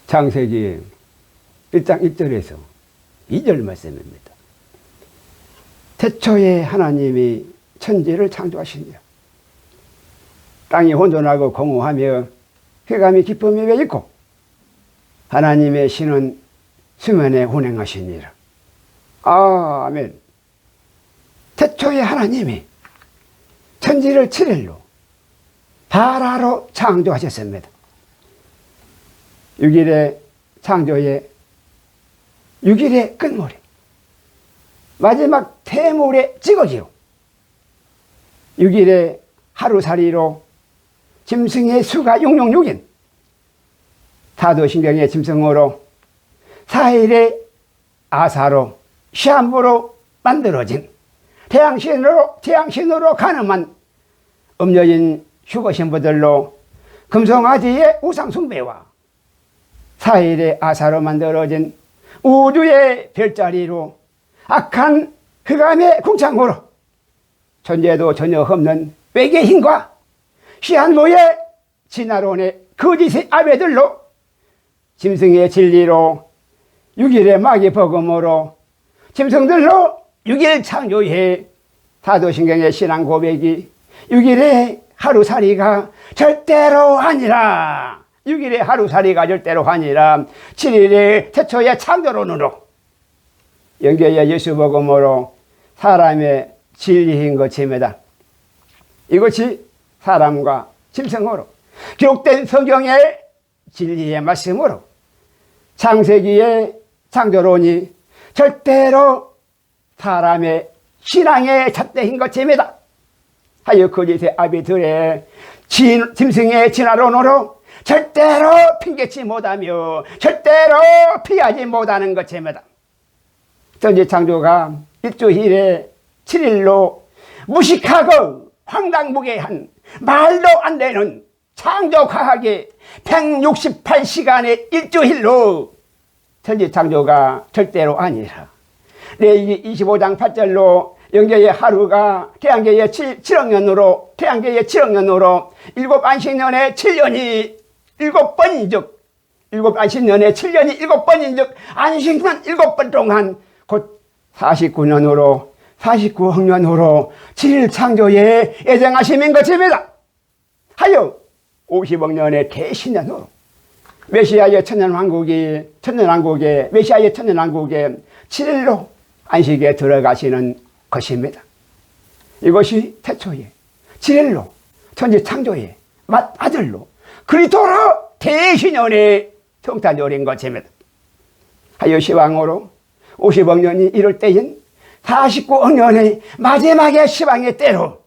창세기 1장 1절에서 2절 말씀입니다. 태초에 하나님이 천지를 창조하시니라. 땅이 혼돈하고 공허하며 흑암이 깊음이 왜 있고 하나님의 신은 수면에 운행하시니라. 아멘. 태초에 하나님이 천지를 7일로 발화로 창조하셨습니다. 6일의 창조의 6일의 끝물이 마지막 태물의 찌꺼기로 6일의 하루살이로 짐승의 수가 666인 사도신경의 짐승으로 4일의 아사로 시한부로 만들어진 태양신으로 가늠한 음녀인 휴거신부들로 금송아지의 우상숭배와 4일의 아사로 만들어진 우주의 별자리로 악한 흑암의 궁창으로 존재도 전혀 없는 외계 힘과 시한부의 진화론의 거짓의 아베들로 짐승의 진리로 6일의 마귀 복음으로 짐승들로 6일 창조해 사도신경의 신앙 고백이 6일의 하루살이가 절대로 아니라 6일의 하루살이가 절대로 아니라 7일의 태초의 창조론으로 영계의 예수복음으로 사람의 진리인 것입니다. 이것이 사람과 짐승으로 기록된 성경의 진리의 말씀으로 창세기의 창조론이 절대로 사람의 신앙의 잣대인 것입니다. 하여 거짓의 아비들의 짐승의 진화론으로 절대로 핑계치 못하며 절대로 피하지 못하는 것입니다. 천지 창조가 일주일에 7일로 무식하고 황당무계한 말도 안 되는 창조과학의 168시간의 일주일로 천지 창조가 절대로 아니라 레위기 25장 8절로 영계의 하루가 태양계의 7억 년으로 일곱 안식년의 7년이 7번인즉 일곱 안식년의 7년이 7번인즉 안식년 7번 동안 곧 49년으로 49억년으로 7일 창조에 예정하심인 것입니다. 하여 50억 년의 대신년으로 메시아의 천년왕국에 메시아의 천년왕국에 7일로 안식에 들어가시는 것입니다. 이것이 태초에 7일로 천지 창조의 맏아들로 그리스도로 대신년의 성탄절인 것입니다. 하여 시황으로 50억 년이 이럴 때인 49억 년의 마지막의 시황의 때로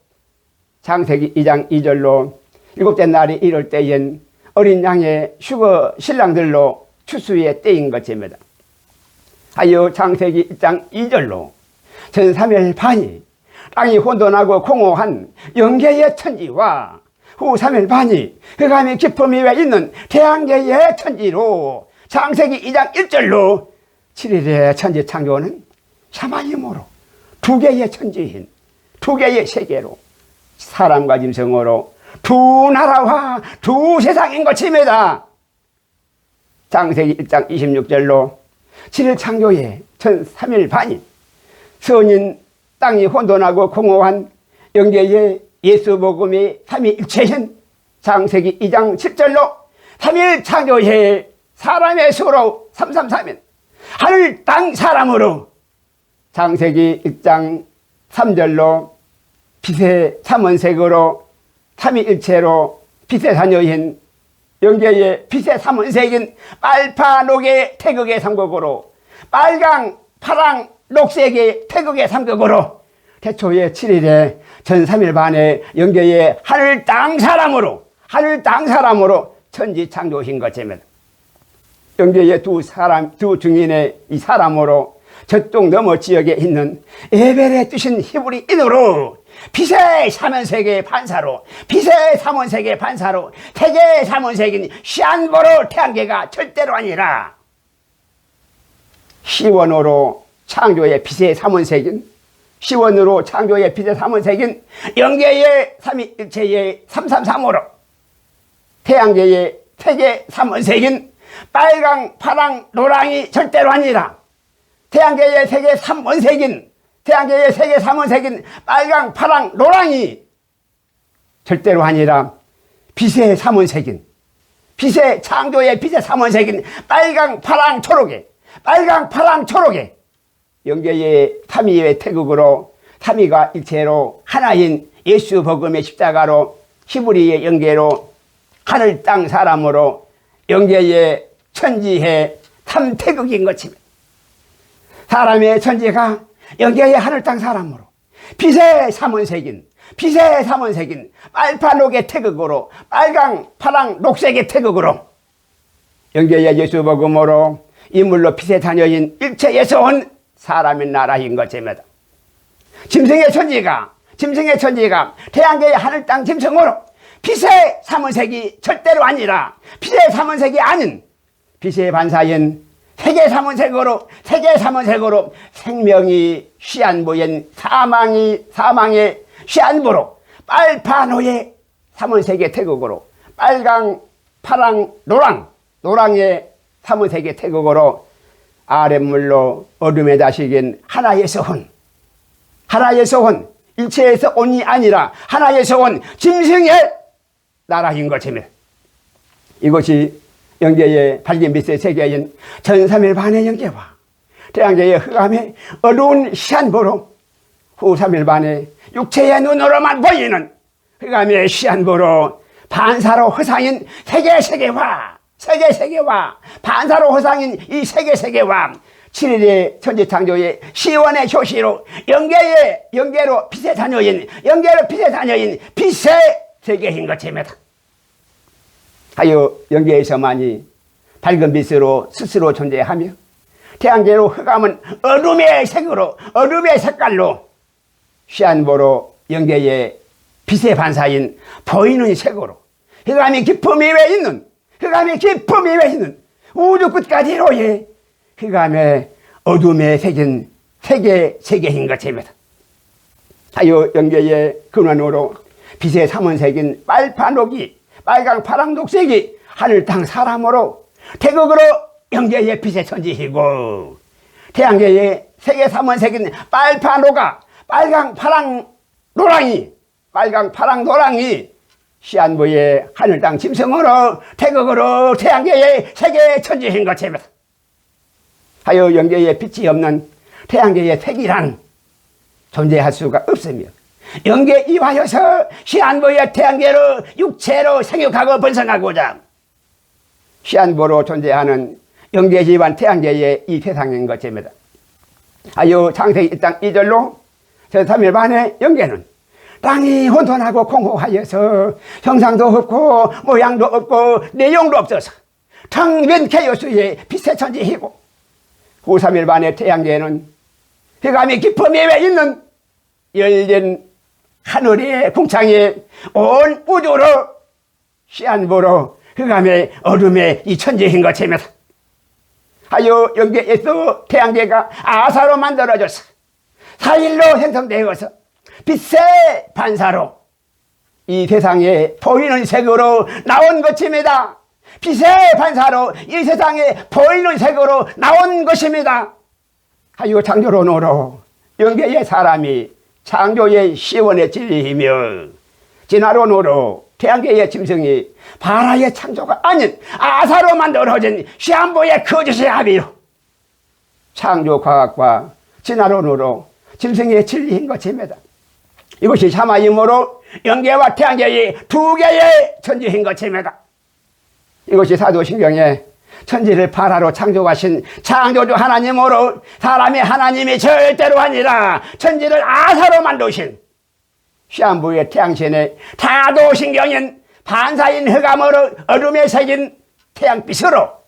창세기 2장 2절로 일곱째 날이 이럴 때인 어린 양의 휴거 신랑들로 추수의 때인 것입니다. 하여 창세기 1장 2절로 전 3일 반이 땅이 혼돈하고 공허한 영계의 천지와 후 3일 반이 흑암의 깊음 위에 있는 태양계의 천지로 창세기 2장 1절로 7일의 천지 창조는 샤마임으로 두 개의 천지인 두 개의 세계로 사람과 짐승으로 두 나라와 두 세상인 것입니다. 창세기 1장 26절로 7일 창조의 전 3일 반인 선인 땅이 혼돈하고 공허한 영계의 예수복음의 삼위일체인 창세기 2장 7절로 3일 창조의 사람의 수로 333인 하늘 땅 사람으로 창세기 1장 3절로 빛의 삼원색으로 삼위일체로 빛의 사녀인 영계의 빛의 삼원색인 알파 녹의 태극의 삼극으로 빨강 파랑 녹색의 태극의 삼극으로 태초의 7일에 전 3일 반에 영계의 하늘 땅 사람으로 천지 창조신 것입니다. 영계의 두 증인의 이 사람으로 저쪽 너머 지역에 있는 에벨에 뜨신 히브리인으로 빛의 삼원색의 반사로 태계의 삼원색인 시한보로 태양계가 절대로 아니라 시원으로 창조의 빛의 삼원색인 영계의 삼위일체의 333으로 태양계의 태계 삼원색인 빨강, 파랑, 노랑이 절대로 아니라 태양계의 세계 3원색인 태양계의 세계 3원색인 빨강, 파랑, 노랑이 절대로 아니라 빛의 3원색인 빛의 창조의 빛의 3원색인 빨강, 파랑, 초록에 빨강, 파랑, 초록에 영계의 삼위의 태극으로 삼위가 일체로 하나인 예수 복음의 십자가로 히브리의 영계로 하늘 땅 사람으로 영계의 천지의 삼태극인 것입니다. 사람의 천지가 영계의 하늘 땅 사람으로 빛의 삼원색인 빨파녹의 태극으로 빨강, 파랑, 녹색의 태극으로 영계의 예수 복음으로 인물로 빛의 자녀인 일체에서 온 사람의 나라인 것입니다. 짐승의 천지가 태양계의 하늘 땅 짐승으로 빛의 삼원색이 절대로 아니라 빛의 삼원색이 아닌 빛의 반사인 세계 삼원색으로 생명이 시한부인 사망의 시한부로 빨파노의 삼원색의 태극으로 빨강, 파랑, 노랑의 삼원색의 태극으로 아랫물로 어둠의 자식인 하나에서 온 일체에서 온이 아니라 하나에서 온 짐승의 나라인 것입니다. 이것이 영계의 밝은 빛의 세계인 전3일반의 영계와 태양계의 흑암의 어두운 시한부로 후 3일반의 육체의 눈으로만 보이는 흑암의 시한부로 반사로 허상인 세계와 반사로 허상인 이 세계와 7일의 천지창조의 시원의 효시로 영계로 빛의 자녀인 빛의 세계인 것입니다. 하여 영계에서만이 밝은 빛으로 스스로 존재하며 태양계로 흑암은 어둠의 색깔로 시한보로 영계의 빛의 반사인 보이는 색으로 흑암의 깊음 위에 있는 우주 끝까지로의 흑암의 어둠에 새긴 세계인 것입니다. 하여 영계의 근원으로 빛의 삼원색인 빨강, 파랑, 녹색이 하늘 땅 사람으로 태극으로 영계의 빛의 천지이고 태양계의 세계 삼원색인 빨파노가 빨강, 파랑, 노랑이 시한부의 하늘 땅 짐승으로 태극으로 태양계의 세계 천지인 것입니다. 하여 영계의 빛이 없는 태양계의 색이란 존재할 수가 없으며 영계 이하여서 시한부의 태양계로 육체로 생육하고 번성하고자 시한부로 존재하는 영계 지반 태양계의 이 세상인 것입니다. 하여 창세기 1장 2절로 전3일반의 영계는 땅이 혼돈하고 공허하여서 형상도 없고 모양도 없고 내용도 없어서 텅빈 케이오스의 빛의 천지이고 후 3일반의 태양계는 흑암이 깊음 위에 있는 열린 하늘의 궁창에 온 우주로 시한부로 흑암의 어둠의 이 천지인 것입니다. 하여 영계에서 태양계가 아사로 만들어져서 4일로 생성되어서 빛의 반사로 이 세상에 보이는 색으로 나온 것입니다. 빛의 반사로 이 세상에 보이는 색으로 나온 것입니다. 하여 창조론으로 영계의 사람이 창조의 시원의 진리이며 진화론으로 태양계의 짐승이 바라의 창조가 아닌 아사로 만들어진 시한부의 거짓의 합의로 창조과학과 진화론으로 짐승의 진리인 것입니다. 이것이 참아임으로 영계와 태양계의 두 개의 천지인 것입니다. 이것이 사도신경에 천지를 바라로 창조하신 창조주 하나님으로 사람의 하나님이 절대로 아니라 천지를 아사로 만드신 시한부의 태양신의 타도신경인 반사인 흑암으로 어둠에 새긴 태양빛으로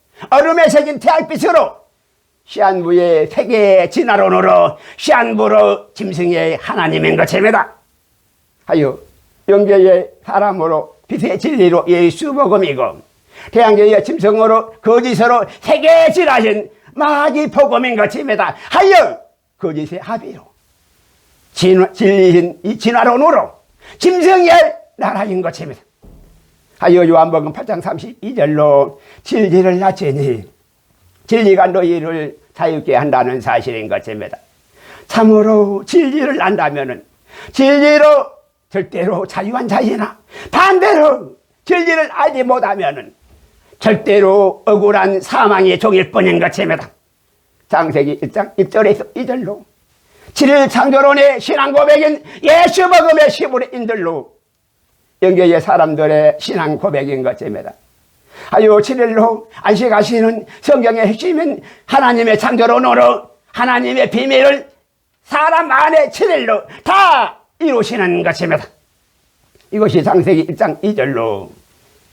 시한부의 세계의 진화론으로 시한부로 짐승의 하나님인 것입니다. 하여 영계의 사람으로 빛의 진리로 예수 복음이고 태양계의 짐승으로 거짓으로 세계에 진하신 마귀 복음인 것입니다. 하여 거짓의 합의로 진리인 이 진화론으로 짐승의 나라인 것입니다. 하여 요한복음 8장 32절로 진리를 낮추니 진리가 너희를 자유케 한다는 사실인 것입니다. 참으로 진리를 안다면은 진리로 절대로 자유한 자이나 반대로 진리를 알지 못하면은 절대로 억울한 사망의 종일 뿐인 것입니다. 창세기 1장 1절에서 2절로 7일 창조론의 신앙 고백인 예수 복음의 시부리인들로 영계의 사람들의 신앙 고백인 것입니다. 하여 7일로 안식하시는 성경의 핵심인 하나님의 창조론으로 하나님의 비밀을 사람 안에 7일로 다 이루시는 것입니다. 이것이 창세기 1장 2절로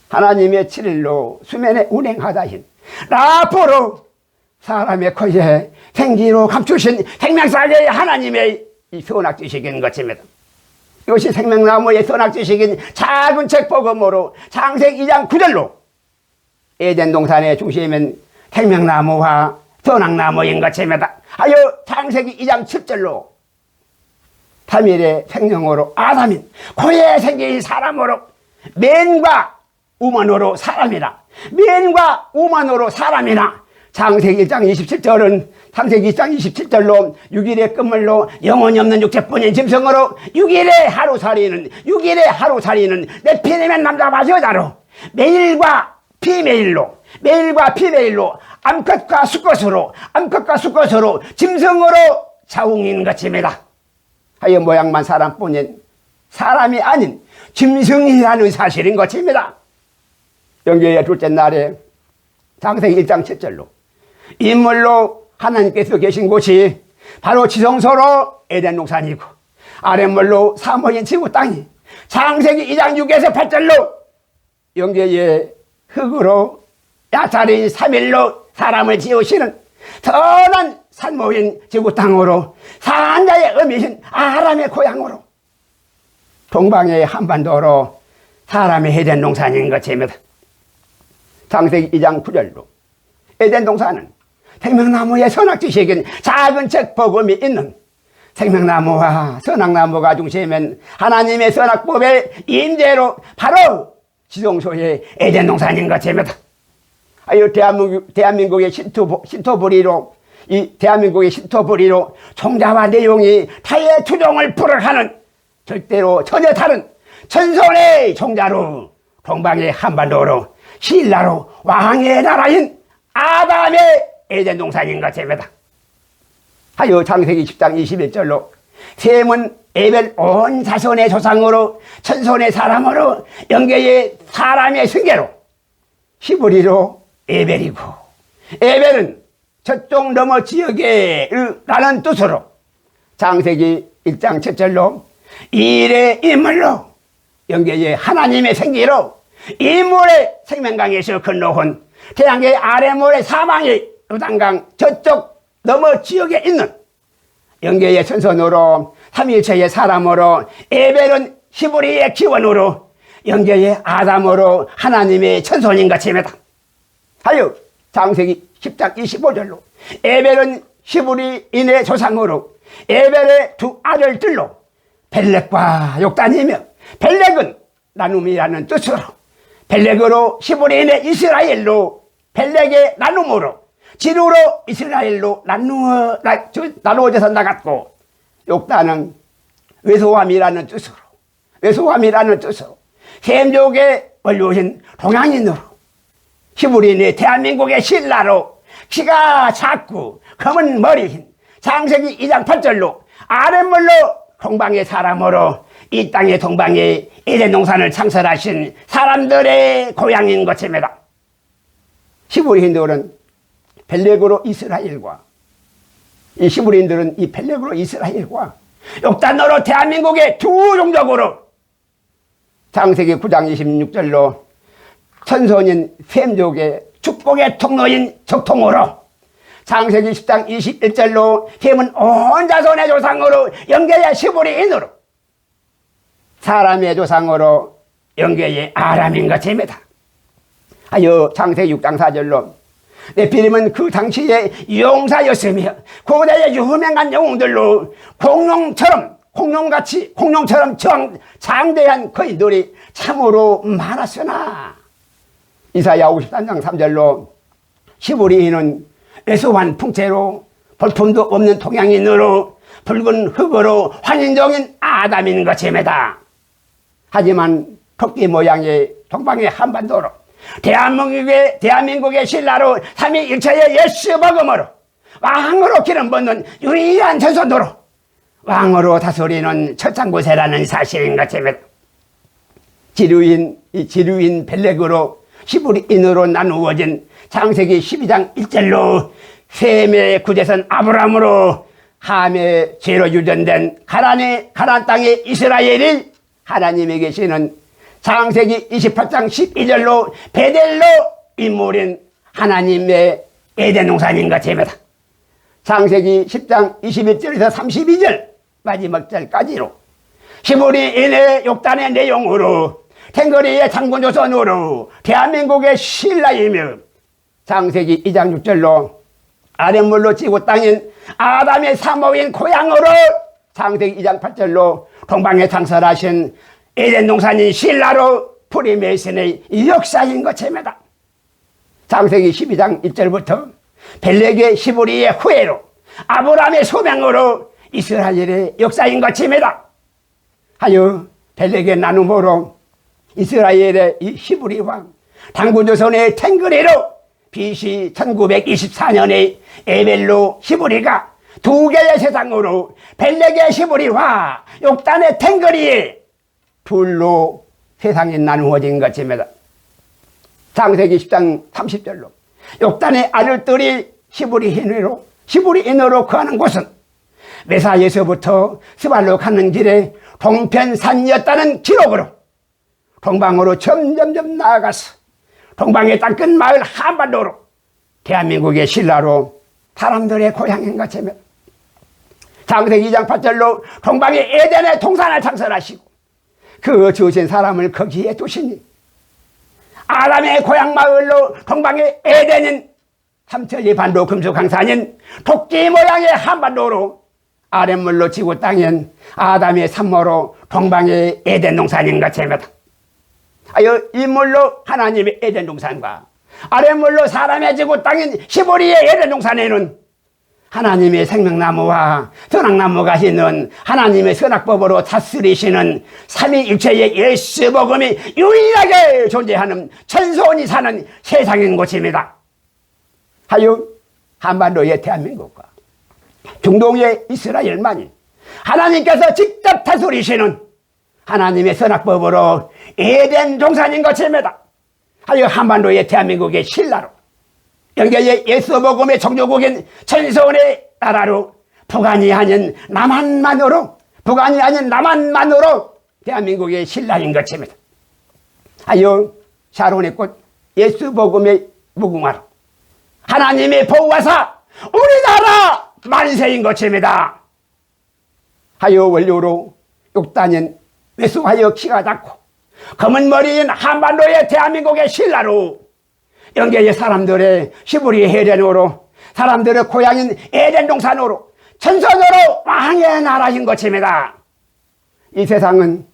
하나님의 7일로 수면에 운행하다신 라포로 사람의 코에 생기로 감추신 생명사계의 하나님의 이 선악지식인 것입니다. 이것이 생명나무의 선악지식인 작은 책 복음으로 창세기 2장 9절로 에덴 동산의 중심인 생명나무와 선악나무인 것입니다. 하여 창세기 2장 7절로 3일의 생명으로 아담인 코에 생긴 사람으로 맨과 우먼으로 사람이라 맨과 우먼으로 사람이나 창세기 1장 27절은 창세기 2장 27절로 6일의 끝물로 영혼이 없는 육체뿐인 짐승으로 6일의 하루살이는 네피림의 남자와 여자로 매일과 비매일로 암컷과 수컷으로 짐승으로 자웅인 것입니다. 하여 모양만 사람뿐인 사람이 아닌 짐승이라는 사실인 것입니다. 영계의 둘째 날에 창세기 1장 7절로 인물로 하나님께서 계신 곳이 바로 지성소로 에덴 동산이고 아랫물로 사모인 지구 땅이 창세기 2장 6에서 8절로 영계의 흙으로 야살인 3일로 사람을 지으시는 선한 산모인 지구 땅으로 산자의 어미신 아람의 고향으로 동방의 한반도로 사람의 에덴 동산인 것입니다. 창세기 2장 9절로 에덴 동산은 생명나무의 선악지식인 작은 책 복음이 있는 생명나무와 선악나무가 중심인 하나님의 선악법의 임재로 바로 지성소의 에덴 동산인 것입니다. 하여 대한민국의 신토부리로 총자와 내용이 타의 투종을 불허하는 절대로 전혀 다른 천손의 총자로 동방의 한반도로 신라로 왕의 나라인 아담의 에덴 동산인 것입니다. 하여 창세기 10장 21절로 셈은 에벨 온 자손의 조상으로 천손의 사람으로 영계의 사람의 승계로 히브리로 에벨이고 에벨은 저쪽 너머 지역에 라는 뜻으로 창세기 1장 7절로 일의 인물로 영계의 하나님의 생기로 인물의 생명강에서 건너온 태양계 아래모래 사망의 요단강 저쪽 너머 지역에 있는 영계의 천선으로 삼일체의 사람으로 에벨은 히브리의 기원으로 영계의 아담으로 하나님의 천손인 것입니다. 하여 창세기 10장 25절로 에벨은 히브리인의 조상으로 에벨의 두 아들들로 벨렉과 욕단이며 벨렉은 나눔이라는 뜻으로 벨렉으로 히브리인의 이스라엘로 벨렉의 나눔으로 지루로 이스라엘로 나누어져서 나갔고 욕단은 외소함이라는 뜻으로 셈족의 원료인 동양인으로 히브리인의 대한민국의 신라로 키가 작고 검은 머리인 창세기 2장 8절로 아랫물로 동방의 사람으로 이 땅의 동방에 에덴 동산을 창설하신 사람들의 고향인 것입니다. 히브리인들은 벨렉으로 이스라엘과 이 히브리인들은 이 벨렉으로 이스라엘과 욕단으로 대한민국의 두 종족으로 창세기 9장 26절로 천손인 셈족의 축복의 통로인 적통으로 창세기 10장 21절로 셈은 온 자손의 조상으로 영계의 히브리인으로 사람의 조상으로 영계의 아람인 것입니다. 하여 창세기 6장 4절로 네피림은 그 당시의 용사였으며 고대의 유명한 영웅들로 공룡처럼 공룡같이 공룡처럼 장대한 거인들이 참으로 많았으나 이사야 53장 3절로 시부리인은 왜소한 풍채로 볼품도 없는 동양인으로 붉은 흙으로 환인종인 아담인 것임이다. 하지만 토끼 모양의 동방의 한반도로 대한민국의 신라로 삼위일체의 예수 복음으로 왕으로 기름 붓는 유일한 전손으로 왕으로 다스리는 첫장구세라는 사실인 것입니다. 지류인 벨렉으로 시부리인으로 나누어진 창세기 12장 1절로 셈의 구제선 아브라함으로 함의 죄로 유전된 가나안 땅의 이스라엘이 하나님이 계시는 창세기 28장 12절로 베델로 인물인 하나님의 에덴 동산인 것입니다. 창세기 10장 21절에서 32절 마지막 절까지로 시부리인의 욕단의 내용으로 탱거리의 장군조선으로 대한민국의 신라이며 창세기 2장 6절로 아랫물로 지구 땅인 아담의 사모인 고향으로 창세기 2장 8절로 동방에 창설하신 에덴 동산인 신라로 프리메이슨의 역사인 것입니다. 창세기 12장 1절부터 벨렉의 시부리의 후예로 아브라함의 소명으로 이스라엘의 역사인 것입니다. 하여 벨렉의 나눔으로 이스라엘의 이 시부리와 당군조선의 탱그리로 BC 1924년에 에벨로 시부리가 두 개의 세상으로 벨렉의 시부리와 욕단의 탱그리에 둘로 세상이 나누어진 것입니다. 창세기 10장 30절로 욕단의 아들들이 시부리인으로 거하는 곳은 메사에서부터 스발로 가는 길에 동편산이었다는 기록으로 동방으로 점점점 나아가서 동방의 땅끝 마을 한반도로 대한민국의 신라로 사람들의 고향인 것입니다. 창세기 2장 8절로 동방의 에덴의 동산을 창설하시고 그 주신 사람을 거기에 두시니 아담의 고향 마을로 동방의 에덴인 삼천리 반도 금수강산인 토끼 모양의 한반도로 아랫물로 지구 땅인 아담의 산모로 동방의 에덴 동산인 것입니다. 이물로 하나님의 에덴 동산과 아랫물로 사람의 지구 땅인 시부리의 에덴 동산에는 하나님의 생명나무와 선악나무가 있는 하나님의 선악법으로 다스리시는 삼위일체의 예수 복음이 유일하게 존재하는 천손이 사는 세상인 곳입니다. 하여 한반도의 대한민국과 중동의 이스라엘만이 하나님께서 직접 다스리시는 하나님의 선악법으로 에덴 동산인 것입니다. 하여 한반도의 대한민국의 신라로 영계의 예수 복음의 종교국인 천손의 나라로 북한이 아닌 남한만으로 대한민국의 신라인 것입니다. 하여 샤론의 꽃 예수 복음의 무궁화로 하나님의 보호하사 우리나라 만세인 것입니다. 하여 원료로 욕단인 외수하여 키가 작고 검은 머리인 한반도의 대한민국의 신라로 영계의 사람들의 시부리 해련으로 사람들의 고향인 에덴 동산으로 천선으로 왕의 나라인 것입니다. 이 세상은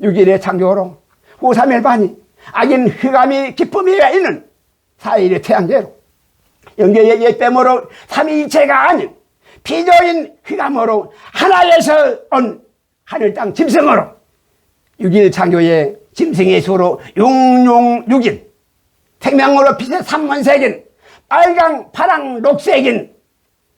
6일의 창조로 후 3일 반이 악인 흑암이 기쁨이 있는 4일의 태양제로 영계의 옛뱀으로 삼위일체가 아닌 비조인 흑암으로 하나에서 온 하늘 땅 짐승으로 6일 창조의 짐승의 수로 666인 생명으로 빛의 삼문색인 빨강 파랑 녹색인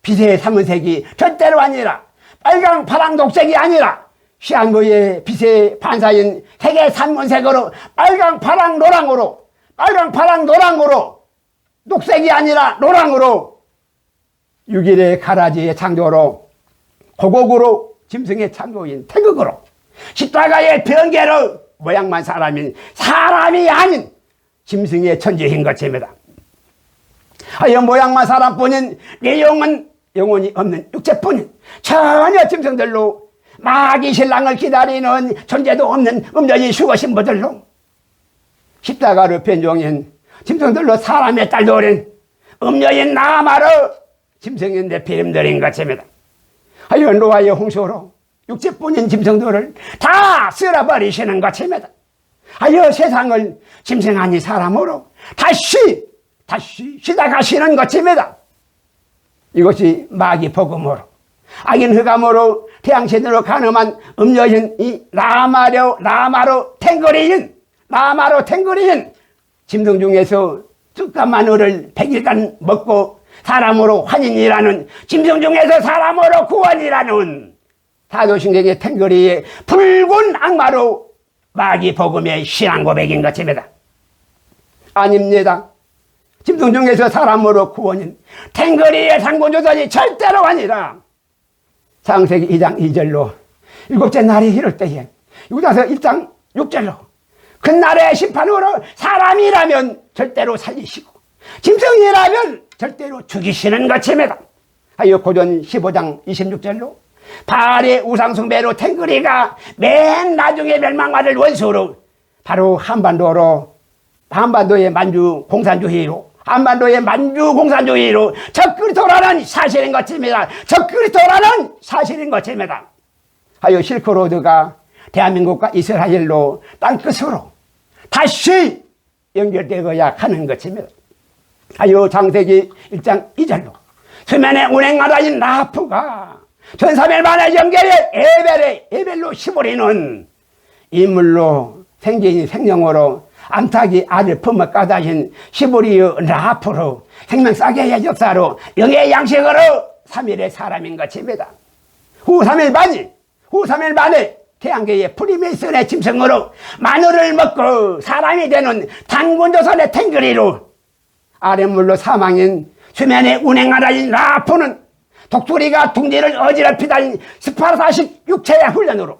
빛의 삼문색이 절대로 아니라 빨강 파랑 녹색이 아니라 시한부의 빛의 반사인 색의 삼문색으로 빨강 파랑 노랑으로 녹색이 아니라 노랑으로 6일의 가라지의 창조로 고곡으로 짐승의 창조인 태극으로 십자가의 변개로 모양만 사람이 아닌 짐승의 천지인 것입니다. 하여 모양만 사람뿐인 내용은 영혼이 없는 육체뿐인 전혀 짐승들로 마귀 신랑을 기다리는 존재도 없는 음녀의 수거 신부들로 십자가로 변종인 짐승들로 사람의 딸도 어린 음녀인 나아마로 짐승인 네피림들인 것입니다. 하여 노아의 홍수로 육체뿐인 짐승들을 다 쓸어버리시는 것입니다. 하여 세상을 짐승 아닌 사람으로 다시 시작하시는 것입니다. 이것이 마귀 복음으로 악인 흑암으로 태양신으로 가늠한 음녀인 이 라마로 탱거리인 짐승 중에서 쑥과 마늘을 100일간 먹고 사람으로 환인이라는, 짐승 중에서 사람으로 구원이라는 사도신경의 탱거리의 붉은 악마로 마귀 복음의 신앙 고백인 것입니다. 아닙니다. 짐승 중에서 사람으로 구원인 탱거리의 상군조선이 절대로 아니라 창세기 2장 2절로 일곱째 날이 이를 때에 유다서 1장 6절로 그날의 심판으로 사람이라면 절대로 살리시고 짐승이라면 절대로 죽이시는 것입니다. 하여 고전 15장 26절로 바알의 우상숭배로 탱거리가 맨 나중에 멸망받을 원수로 바로 한반도의 만주공산주의로 적그리스도라는 사실인 것입니다. 적그리스도라는 사실인 것입니다. 하여 실크로드가 대한민국과 이스라엘로 땅끝으로 다시 연결되어야 하는 것입니다. 하여 창세기 1장 2절로 수면에 운행하다인 라프가 전사멸 만의 영계의 에벨로 시보리는 인물로 생긴 생명으로 암탉이 알을 품어 까다신 시보리의 라프로 생명사계의 역사로 영의 양식으로 3일의 사람인 것입니다. 후 3일 만에 태양계의 프리메이슨의 짐승으로 마늘을 먹고 사람이 되는 단군조선의 탱거리로 아랫물로 사망인 수면에 운행하다인 라프는 독수리가 둥지를 어지럽히다니 스파르타식 육체의 훈련으로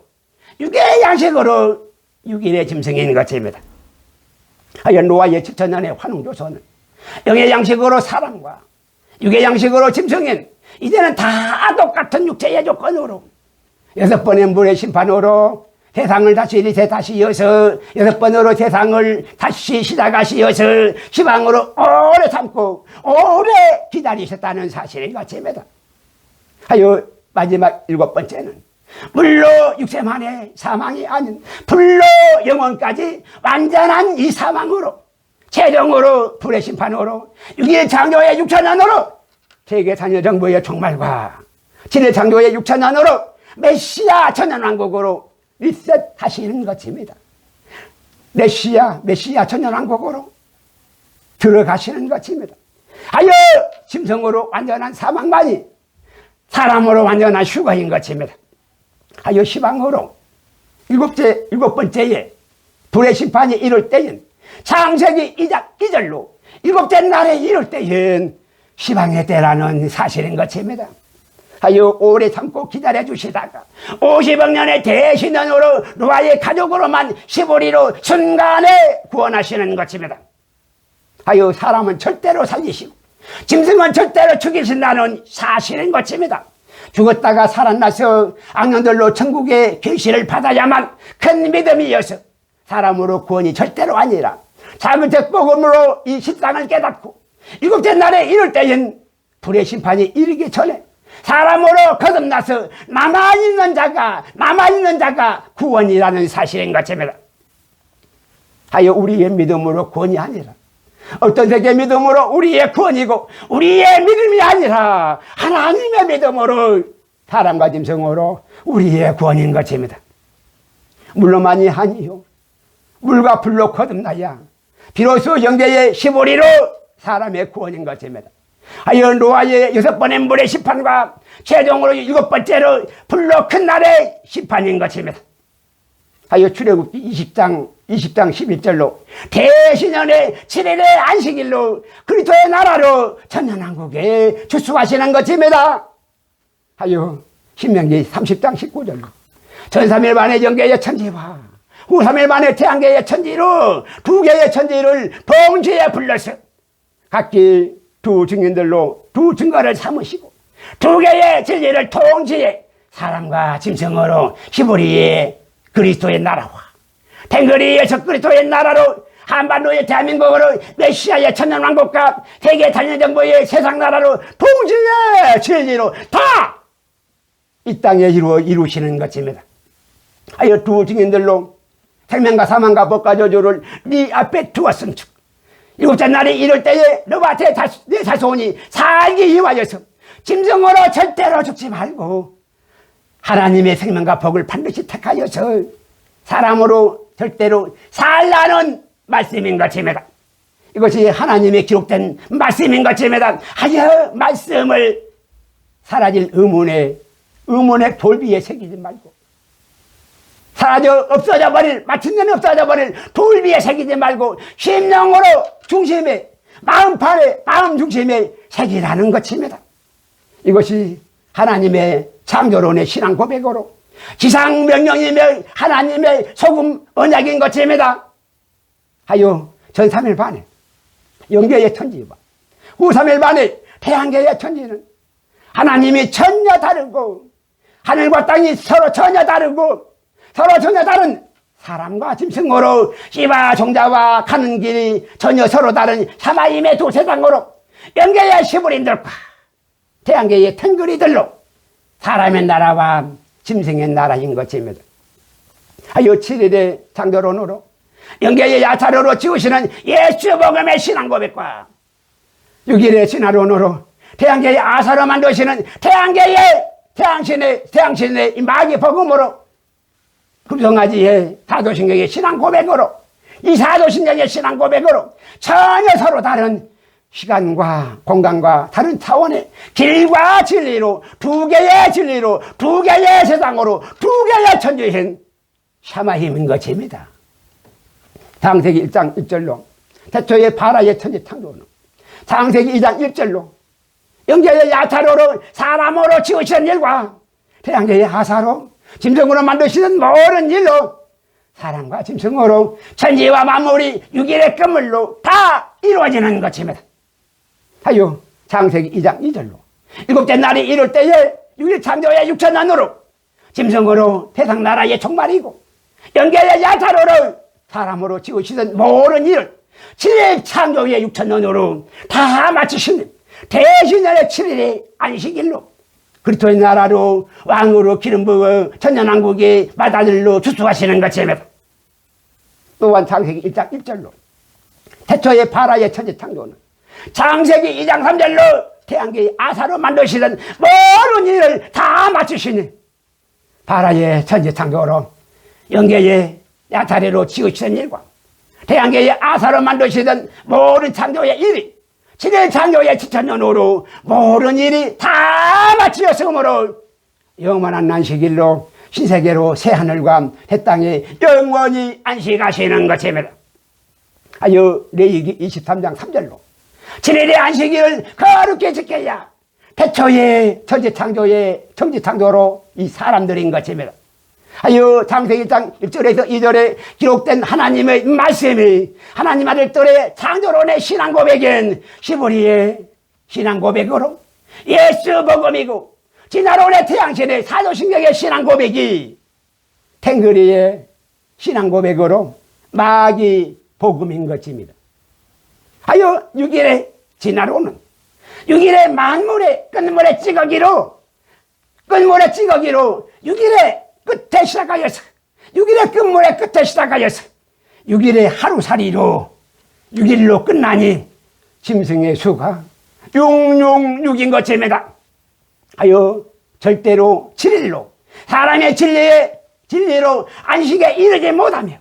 육의 양식으로 6일의 짐승인 것입니다. 하여 노아의 7천년의 환웅조선은 영의 양식으로 사람과 육의 양식으로 짐승인 이제는 다 똑같은 육체의 조건으로 6번의 물의 심판으로 세상을 다시 이어서 6번으로 세상을 다시 시작하시어서 시방으로 오래 참고 오래 기다리셨다는 사실인 것입니다. 하여 마지막 7번째는 물로 육체만의 사망이 아닌 불로 영원까지 완전한 이 사망으로 최종으로 불의 심판으로 6일 창조의 6천년으로 세계 산여 정부의 종말과 7일 창조의 6천년으로 메시아 천년왕국으로 리셋하시는 것입니다. 메시아 천년왕국으로 들어가시는 것입니다. 하여 짐승으로 완전한 사망만이 사람으로 완전한 휴거인 것입니다. 하여 시방으로 일곱 번째에 불의 심판이 이룰 때엔 창세기 2장 2절로 7째 날에 이룰 때엔 시방의 때라는 사실인 것입니다. 하여 오래 참고 기다려 주시다가 50억 년의 대신년으로 노아의 가족으로만 시보리로 순간에 구원하시는 것입니다. 하여 사람은 절대로 살리시고 짐승은 절대로 죽이신다는 사실인 것입니다. 죽었다가 살아나서 악령들로 천국의 계시를 받아야만 큰 믿음이어서 사람으로 구원이 절대로 아니라 자그책 복음으로 이 십상을 깨닫고 7째 날에 이룰 때엔 불의 심판이 이르기 전에 사람으로 거듭나서 남아있는 자가 구원이라는 사실인 것입니다. 하여 우리의 믿음으로 구원이 아니라 어떤 세계의 믿음으로 우리의 구원이고 우리의 믿음이 아니라 하나님의 믿음으로 사람과 짐승으로 우리의 구원인 것입니다. 물로만이 아니요 물과 불로 거듭나야 비로소 영계의 시보리로 사람의 구원인 것입니다. 하여 노아의 6번의 물의 심판과 최종으로 7번째로 불로 큰 날의 심판인 것입니다. 하여 출애굽기 20장 11절로 대신년의 7일의 안식일로 그리스도의 나라로 천년왕국에 출수하시는 것입니다. 하여 신명기 30장 19절로 전 3일 만에 영계의 천지와 후 3일 만에 태양계의 천지로 2개의 천지를 동시에 불러서 각기 두 증인들로 두 증거를 삼으시고 2개의 진리를 동시에 사람과 짐승으로 시보리의 그리스도의 나라와 탱거리의 적그리스도의 나라로 한반도의 대한민국으로 메시아의 천년왕국과 세계 단일정부의 세상 나라로 동시에 진리로 다 이 땅에 이루시는 것입니다. 하여 두 증인들로 생명과 사망과 법과 저주를 네 앞에 두었음즉 일곱째 날에 이럴 때에 너와 내 자손이 살기 위하여서 짐승으로 절대로 죽지 말고 하나님의 생명과 복을 반드시 택하여서 사람으로 절대로 살라는 말씀인 것입니다. 이것이 하나님의 기록된 말씀인 것입니다. 하여 말씀을 사라질 의문의 돌비에 새기지 말고 사라져 없어져 버릴 마침내 없어져 버릴 돌비에 새기지 말고 심령으로 중심에 마음판에 마음 중심에 새기라는 것입니다. 이것이 하나님의 창조론의 신앙 고백으로 지상명령이며 하나님의 소금 언약인 것입니다. 하여 전 3일 반에 영계의 천지와 후 3일 반에 태양계의 천지는 하나님이 전혀 다르고 하늘과 땅이 서로 전혀 다르고 서로 전혀 다른 사람과 짐승으로 씨와 종자와 가는 길이 전혀 서로 다른 사마임의 두 세상으로 영계의 시부린들과 태양계의 탱글이들로 사람의 나라와 짐승의 나라인 것입니다. 하여 7일의 창조론으로 영계의 야타로로 지으시는 예수 복음의 신앙 고백과 6일의 진화론으로 태양계의 아사로 만드시는 태양신의 이 마귀 복음으로 금성아지의 사도신경의 신앙 고백으로 이 사도신경의 신앙 고백으로 전혀 서로 다른 시간과 공간과 다른 차원의 길과 진리로 두 개의 진리로 두 개의 세상으로 두 개의 천주신 샤마힘인 것입니다. 창세기 1장 1절로 태초의 바라의 천지 창조는 창세기 2장 1절로 영계의 야타로로 사람으로 지으시는 일과 태양계의 하사로 짐승으로 만드시는 모든 일로 사람과 짐승으로 천지와 만물이 6일의 끝물로 다 이루어지는 것입니다. 하여 창세기 2장 2절로 일곱째 날이 이룰 때에 6일 창조의 육천년으로 짐승으로 세상 나라의 종말이고 영계의 야타로를 사람으로 지으시던 모든 일을 7일 창조의 육천년으로 다 마치시는 대신년의 7일의 안식일로 그리스도의 나라로 왕으로 기름 부어 천년왕국의 맏아들로 주수하시는 것입니다. 또한 창세기 1장 1절로 태초의 바라의 천지 창조는 창세기 2장 3절로 태양계의 아사로 만드시던 모든 일을 다 마치시니 바라의 천지 창조로 영계의 야타리로 지으시던 일과 태양계의 아사로 만드시던 모든 창조의 일이 7일 창조의 7천년으로 모든 일이 다 마치었으므로 영원한 안식일로 신세계로 새하늘과 새 땅에 영원히 안식하시는 것입니다. 하여 레위기 23장 3절로 7일의 안식일을 거룩히 지켜야 태초의 천지창조의 천지창조로 이 사람들인 것입니다. 하여 창세기 1장 1절에서 2절에 기록된 하나님의 말씀이 하나님 아들들의 창조론의 신앙 고백인 시브리의 신앙 고백으로 예수 복음이고 진화론의 태양신의 사도신경의 신앙 고백이 탱그리의 신앙 고백으로 마귀 복음인 것입니다. 하여 6일의 진화론은 6일의 만물의 끝물의 찌꺼기로 6일의 끝에 시작하여서 6일의 끝물의 끝에 시작하여서 6일의 하루살이로 6일로 끝나니 짐승의 수가 666인 것입니다. 하여 절대로 7일로 사람의 진리로 안식에 이르지 못하며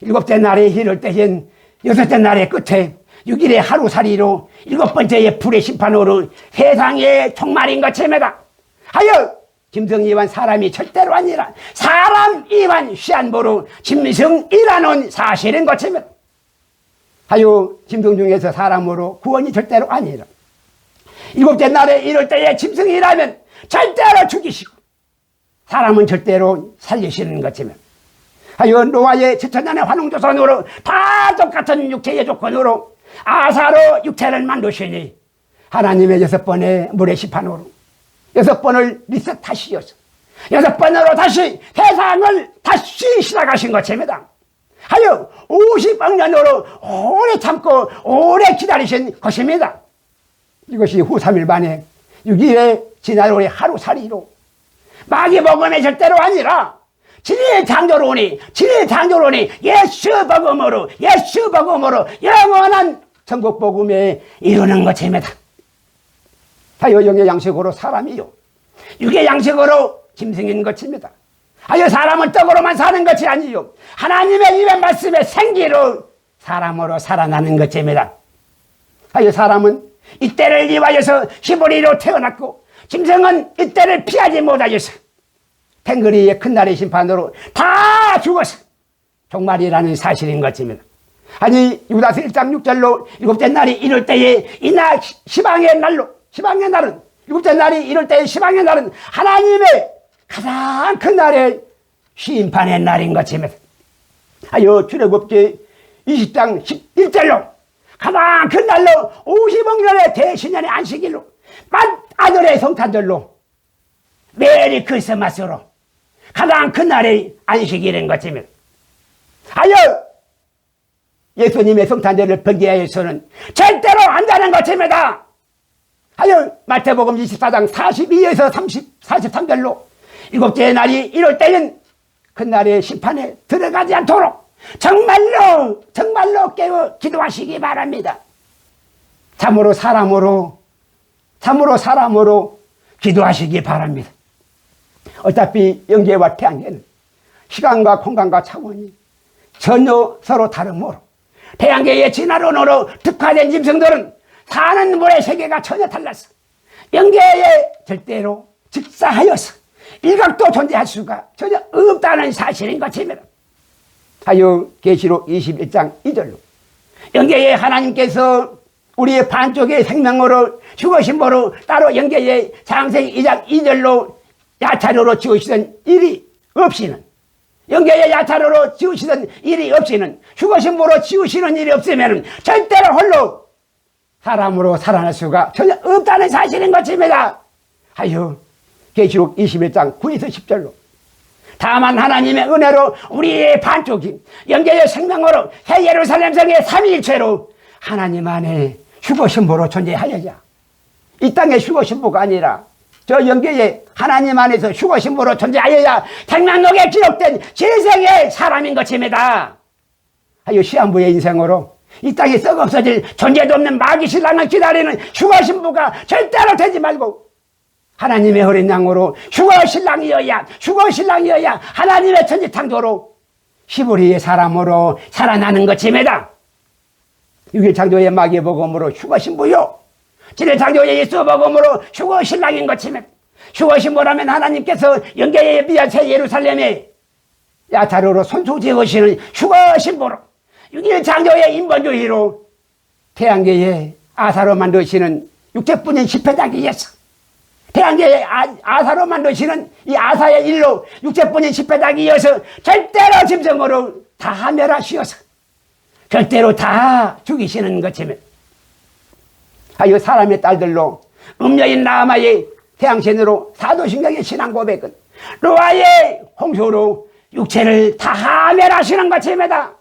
일곱째 날에 이를 때엔 여섯째 날의 끝에 6일의 하루살이로 일곱 번째의 불의 심판으로 세상의 종말인 것입니다. 하여 짐승이란 사람이 절대로 아니라 사람이란 시한보로 짐승이라는 사실인 것입니다. 하여 짐승 중에서 사람으로 구원이 절대로 아니라 일곱째 날에 이럴 때에 짐승이라면 절대로 죽이시고 사람은 절대로 살리시는 것입니다. 하여 노아의 7천년의 환웅조선으로 다 똑같은 육체의 조건으로 아사로 육체를 만드시니 하나님의 6번의 물의 심판으로 6번을 리셋하시어서 6번으로 다시 세상을 다시 시작하신 것입니다. 하여 50억 년으로 오래 참고 오래 기다리신 것입니다. 이것이 후 3일 만에 6일의 진화론의 하루살이로 마귀복음이 절대로 아니라 진리의 창조로니 예수 복음으로 영원한 천국 복음에 이루는 것입니다. 하여 영의 양식으로 사람이요 육의 양식으로 짐승인 것입니다. 하여 사람은 떡으로만 사는 것이 아니요 하나님의 입의 말씀에 생기로 사람으로 살아나는 것입니다. 하여 사람은 이때를 이와여서 히브리로 태어났고 짐승은 이때를 피하지 못하여서 탱거리의 큰 날의 심판으로 다 죽어서 종말이라는 사실인 것입니다. 아니 유다서 1장 6절로 일곱째 날이 이럴 때에 이날 시방의 날은 일곱째 날이 이럴 때에 시방의 날은 하나님의 가장 큰 날의 심판의 날인 것입니다. 하여 출애굽기 20장 11절로 가장 큰 날로 50억년의 대신년의 안식일로 아들의 성탄절로 메리 크리스마스로 가장 큰 날의 안식일인 것입니다. 하여 예수님의 성탄절을 번개하여서는 절대로 한다는 것입니다. 하여 마태복음 24장 42에서 43절로 일곱째 날이 이럴 때는 그 날의 심판에 들어가지 않도록 정말로 깨어 기도하시기 바랍니다. 참으로 사람으로 기도하시기 바랍니다. 어차피 영계와 태양계는 시간과 공간과 차원이 전혀 서로 다르므로 태양계의 진화론으로 특화된 짐승들은 사는 물의 세계가 전혀 달라서 영계에 절대로 직사하여서 일각도 존재할 수가 전혀 없다는 사실인 것입니다. 하여 계시록 21장 2절로 영계의 하나님께서 우리의 반쪽의 생명으로 죽으심으로 따로 영계의 창세기 2장 2절로 야차로로 지으시던 일이 없이는 영계의 야차로로 지으시던 일이 없이는 죽으심으로 지으시는 일이 없으면 절대로 홀로 사람으로 살아날 수가 전혀 없다는 사실인 것입니다. 하여 계시록 21장 9에서 10절로 다만 하나님의 은혜로 우리의 반쪽이 영계의 생명으로 새 예루살렘 성의 삼위일체로 하나님 안에 휴거신부로 존재하여야 이 땅의 휴거신부가 아니라 저 영계의 하나님 안에서 휴거신부로 존재하여야 생명록에 기록된 질생의 사람인 것입니다. 하여 시한부의 인생으로 이 땅에 썩 없어질 존재도 없는 마귀신랑을 기다리는 휴거신부가 절대로 되지 말고 하나님의 어린 양으로 휴거신랑이어야 하나님의 천지창조로 히브리의 사람으로 살아나는 것입니다. 유기창조의 마귀의 복음으로 휴거신부요 진리창조의 예수 복음으로 휴거신랑인 것입니다. 휴거신부라면 하나님께서 영계의 미한 새 예루살렘에 야타로로 손수지으시는 휴거신부로 유기창조의 인본주의로 태양계의 아사로 만드시는 육체뿐인 십회작이었어. 태양계의 아사로 만드시는 이 아사의 일로 육체뿐인 십회작이어서 절대로 짐승으로 다 멸하시어서 절대로 다 죽이시는 것입니다. 하여 사람의 딸들로 음녀인 라마의 태양신으로 사도신경의 신앙 고백은 노아의 홍수로 육체를 다 멸하시는 것입니다.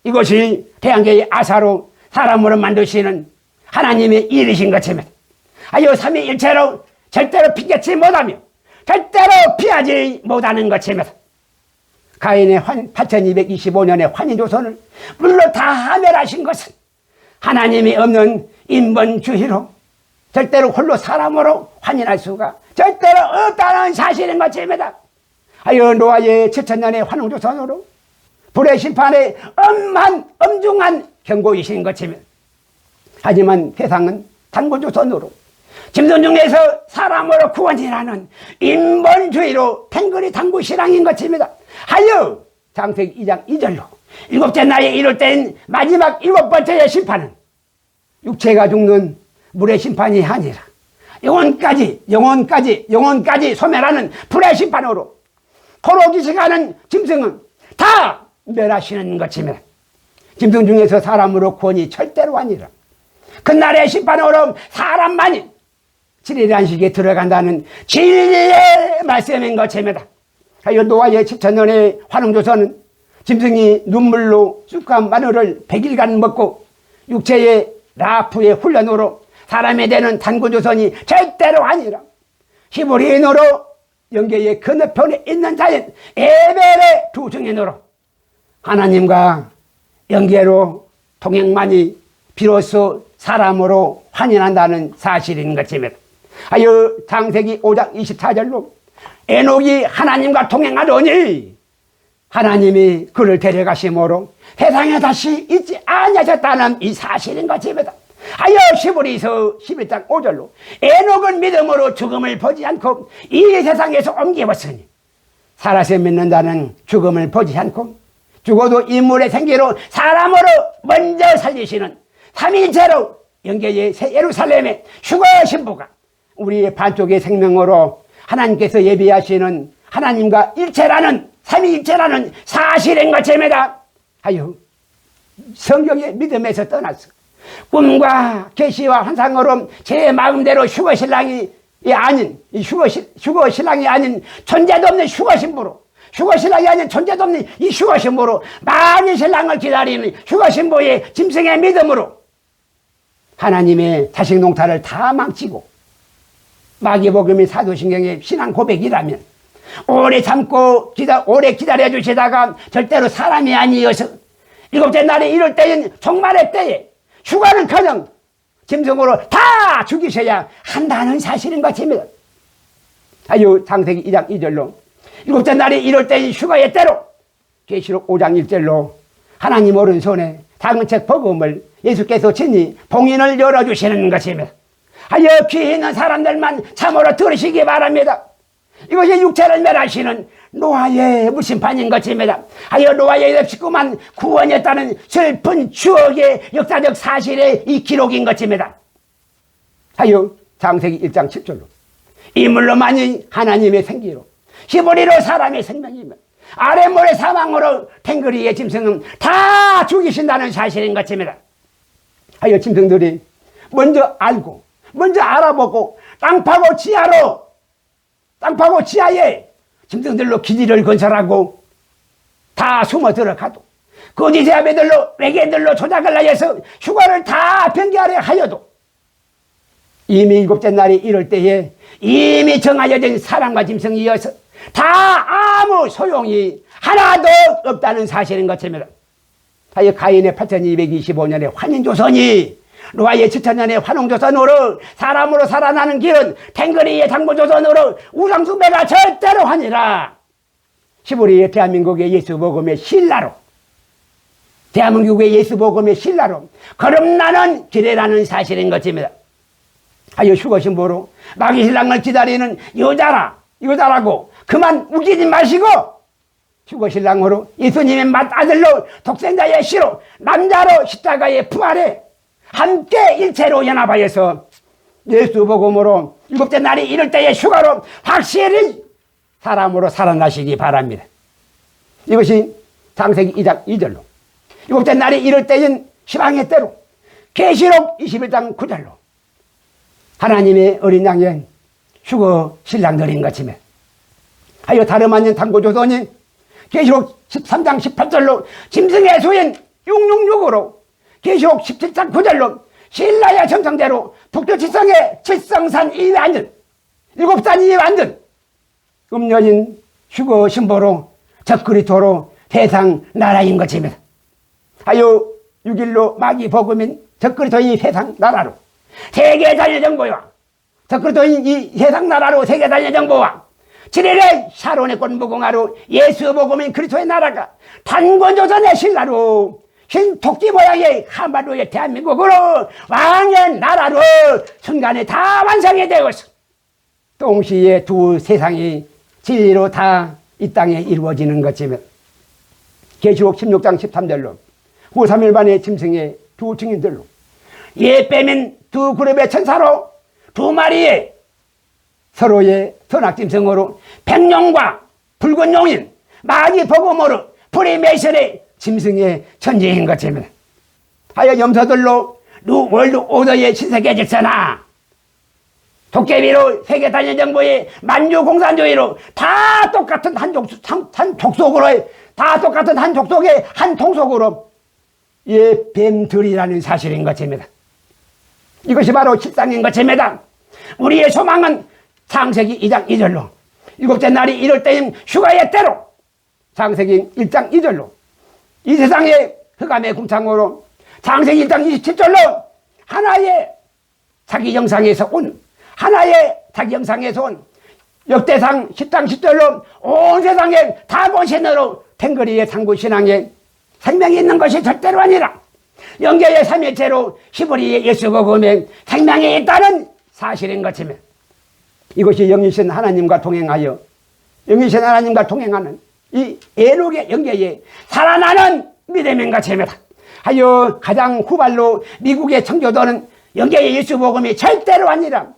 이것이 태양계의 아사로 사람으로 만드시는 하나님의 일이신 것입니다. 하여 삼위일체로 절대로 피겠지 못하며 절대로 피하지 못하는 것입니다. 가인의 8225년의 환인조선을 물로 다 멸하신 것은 하나님이 없는 인본주의로 절대로 홀로 사람으로 환인할 수가 절대로 없다는 사실인 것입니다. 하여 노아의 7천년의 환웅조선으로 불의 심판에 엄중한 경고이신 것입니다. 하지만 세상은 단군조선으로 짐승 중에서 사람으로 구원이라는 인본주의로 탱거리 단구신앙인 것입니다. 하여 창세기 2장 2절로 일곱째 날에 이룰 때인 마지막 일곱 번째의 심판은 육체가 죽는 물의 심판이 아니라 영혼까지 소멸하는 불의 심판으로 코로 기식하는 짐승은 다 멸하시는 것입니다. 짐승 중에서 사람으로 구원이 절대로 아니라 그날의 심판으로 사람만이 진리의 안식에 들어간다는 진리의 말씀인 것입니다. 하여 노아의 7천년의 환웅조선은 짐승이 눈물로 쑥한 마늘을 100일간 먹고 육체의 라프의 훈련으로 사람이 되는 단군조선이 절대로 아니라 히브리인으로 영계의 건너편에 있는 자인 에벨의 두 증인으로 하나님과 영계로 동행만이 비로소 사람으로 환연한다는 사실인 것입니다. 창세기 5장 24절로 에녹이 하나님과 동행하더니 하나님이 그를 데려가심으로 세상에 다시 있지 아니하셨다는 이 사실인 것입니다. 히브리서 11장 5절로 에녹은 믿음으로 죽음을 보지 않고 이 세상에서 옮겨왔으니 살아서 믿는다는 죽음을 보지 않고 죽어도 인물의 생기로 사람으로 먼저 살리시는 삼위일체로 영계의 새 예루살렘의 휴거 신부가 우리의 반쪽의 생명으로 하나님께서 예비하시는 하나님과 일체라는 삼위일체라는 사실인 것입니다. 성경의 믿음에서 떠났어. 꿈과 계시와 환상으로 제 마음대로 휴거신랑이 아닌 휴거신랑이 아닌 존재도 없는 휴거신부로 휴거신랑이 아닌 존재도 없는 이 휴거신부로 많은 신랑을 기다리는 휴거신부의 짐승의 믿음으로 하나님의 자식 농사를 다 망치고 마귀복음이 사도신경의 신앙 고백이라면 오래 참고 오래 기다려 주시다가 절대로 사람이 아니어서 일곱째 날에 이럴 때인 종말의 때에 휴가는커녕 짐승으로 다 죽이셔야 한다는 사실인 것입니다. 창세기 2장 2절로 일곱째 날에 이럴 때인 휴가의 때로 계시록 5장 1절로 하나님 오른손에 작은 책 복음을 예수께서 친히 봉인을 열어주시는 것입니다. 귀 있는 사람들만 참으로 들으시기 바랍니다. 이것이 육체를 멸하시는 노아의 무심판인 것입니다. 노아의 없이구만 구원했다는 슬픈 추억의 역사적 사실의 이 기록인 것입니다. 창세기 1장 7절로 이물로만이 하나님의 생기로 히브리로 사람의 생명이며 아랫모래 사망으로 탱그리의 짐승은 다 죽이신다는 사실인 것입니다. 짐승들이 먼저 알고 먼저 알아보고 땅 파고 지하에 짐승들로 기지를 건설하고 다 숨어 들어가도 거짓의 아베들로 외계인들로 조작을 하여서 휴가를 다 변개하려 하여도 이미 일곱째 날이 이럴 때에 이미 정하여진 사람과 짐승이어서 다 아무 소용이 하나도 없다는 사실인 것입니다. 가인의 8225년의 환인조선이 노아의 7000년의 환웅조선으로 사람으로 살아나는 길은 탱거리의 당부조선으로 우상숭배가 절대로 아니라 히브리의 대한민국의 예수복음의 신라로 대한민국의 예수복음의 신라로 거듭나는 길이라는 사실인 것입니다. 휴거신부로 마귀신랑을 기다리는 여자라고 그만 우기지 마시고 휴거신랑으로 예수님의 맏아들로 독생자의 씨로 남자로 십자가의 부활에 함께 일체로 연합하여서 예수복음으로 일곱째 날이 이럴 때의 휴가로 확실히 사람으로 살아나시기 바랍니다. 이것이 창세기 2장 2절로 일곱째 날이 이럴 때인 희망의 때로 계시록 21장 9절로 하나님의 어린 양의 휴거 신랑들인 것이며 다름 아닌 당구조선이 계시록 13장 18절로 짐승의 수인 666으로 계시록 17장 9절로 신라의 정성대로 북두칠성의 칠성산 이외 앉은 7산 이외 앉은 음녀인 휴거 신부로 적그리스도로 세상 나라인 것입니다. 6일로 마귀 복음인 적그리스도의 세상 나라로 세계 단일 정보와 적그리스도인 이 세상 나라로 세계 단일 정보와 7일에 샤론의 꽃 무궁화로 예수 복음인 그리스도의 나라가 단권조선의 신라로 흰 토끼 모양의 한반도의 대한민국으로 왕의 나라로 순간에 다 완성이 되어서 동시에 두 세상이 진리로 다 이 땅에 이루어지는 것이며 계시록 16장 13절로 후 3일반의 짐승의 두 증인들로 예빼민 두 그룹의 천사로 두 마리의 서로의 선악짐승으로 백룡과 붉은 용인 마귀 복음으로 프리메이션의 짐승의 천지인 것입니다. 염소들로 뉴 월드 오더의 신세계 질서나 도깨비로 세계 단일 정부의 만주 공산주의로 다 똑같은 한 족속으로 다 똑같은 한 족속의 한 통속으로 뱀들이라는 사실인 것입니다. 이것이 바로 실상인 것입니다. 우리의 소망은 창세기 2장 2절로 일곱째 날이 이럴 때인 휴가의 때로 창세기 1장 2절로 이 세상의 흑암의 궁창으로 창세기 1장 27절로 하나의 자기 영상에서 온 역대상 10장 10절로 온 세상에 다본신으로 탱거리의 상부신앙에 생명이 있는 것이 절대로 아니라 영계의 삼일체로 히브리의 예수복음에 생명이 있다는 사실인 것이며 이것이 영이신 하나님과 동행하여 영이신 하나님과 동행하는 이 에녹의 영계의 살아나는 믿음인 것입니다. 하여 가장 후발로 미국의 청교도는 영계의 예수복음이 절대로 아니라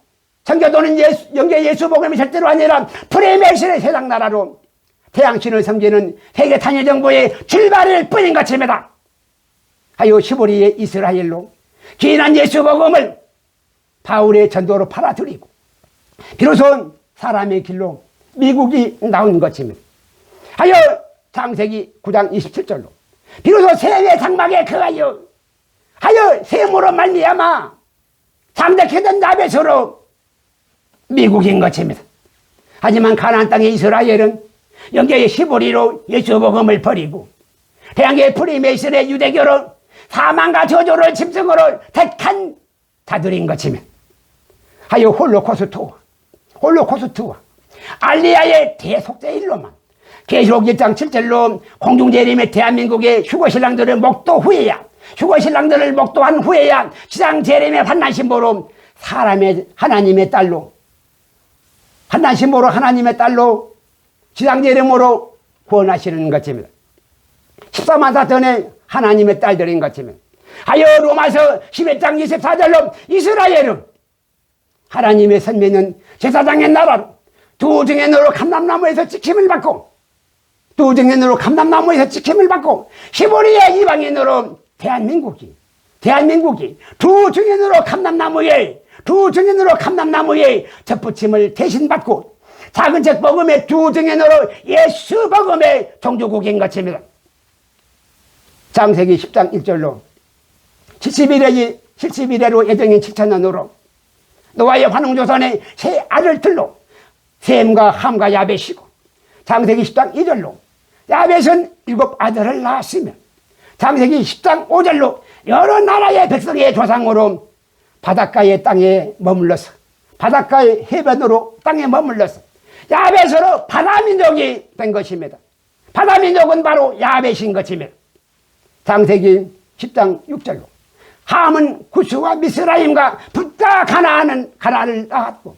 청교도는 영계의 예수복음이 절대로 아니라 프리메이슨의 세상 나라로 태양신을 섬기는 세계 단일 정부의 출발일 뿐인 것입니다. 하여 시보리의 이스라엘로 귀한 예수복음을 바울의 전도로 팔아들이고 비로소 사람의 길로 미국이 나온 것입니다. 하여 창세기 9장 27절로 비로소 세계 장막에 거하여 하여 셈으로 말미암아 잠자게 된 야벳으로 미국인 것입니다. 하지만 가나안 땅의 이스라엘은 영계의 시보리로 예수복음을 버리고 태양계 프리메이슨의 유대교로 사망과 저주를 짐승으로 택한 자들인 것이며 하여 홀로코스트와 알리야의 대속죄일로만 계시록 1장 7절로 공중재림의 대한민국의 휴거신랑들을 목도 후에야 휴거신랑들을 목도한 후에야 지상재림의 환난신보로 하나님의 딸로 지상재림으로 구원하시는 것입니다. 14만 사전의 하나님의 딸들인 것입니다. 하여 로마서 11장 24절로 이스라엘은 하나님의 선민은 제사장의 나라로 두 증인으로 감람나무에서 찍힘을 받고 히브리의 이방인으로 대한민국이 두 증인으로 감람나무에 접붙임을 대신 받고 작은 책 복음의 두 증인으로 예수 복음의 종주국인 것입니다. 창세기 10장 1절로 71회로 예정인 7천년으로 노아의 환웅조선의 세 아들들로 셈과 함과 야벳이고 창세기 10장 2절로 야벳은 7 아들을 낳았으며 창세기 10장 5절로 여러 나라의 백성의 조상으로 바닷가의 해변으로 땅에 머물러서 야벳으로 바다민족이 된 것입니다. 바다민족은 바로 야벳인 것입니다. 창세기 10장 6절로 함은 구스와 미스라임과 붓과 가나안을 낳았고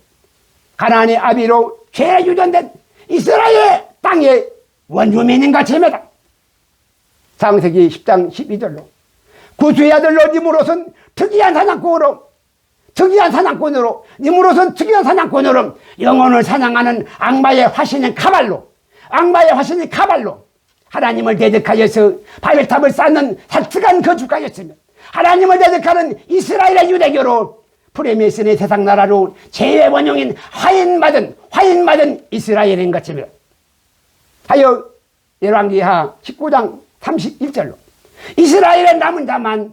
가나안의 아비로 죄 유전된 이스라엘 땅의 원주민인 것입니다. 창세기 10장 12절로 구스의 아들로 니므롯은 특이한 사냥꾼으로 영혼을 사냥하는 악마의 화신인 카발로 하나님을 대적하여서 바벨탑을 쌓는 살트간 거주가였으며 하나님을 대적하는 이스라엘의 유대교로 프리메이슨의 세상 나라로 제외 원흉인 화인받은 이스라엘인 것입니다. 하여 열왕기하 19장 31절로 이스라엘의 남은 자만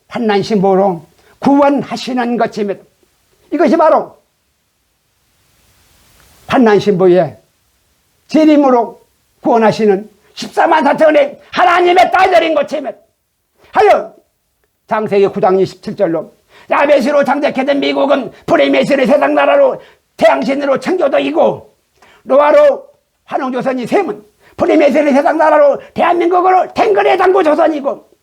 환난신보로 구원하시는 것입니다. 이것이 바로 환난신보의 재림으로 구원하시는 14만 4천의 하나님의 딸들인 것입니다. 하여 창세기 9장 27절로 야벳으로 장작해된 미국은 프리메이슨의 세상 나라로 태양신으로 청교도이고 노아로 환웅조선이 셈은 프리메이슨의 세상 나라로 대한민국으로 탱거리의 장부조선이고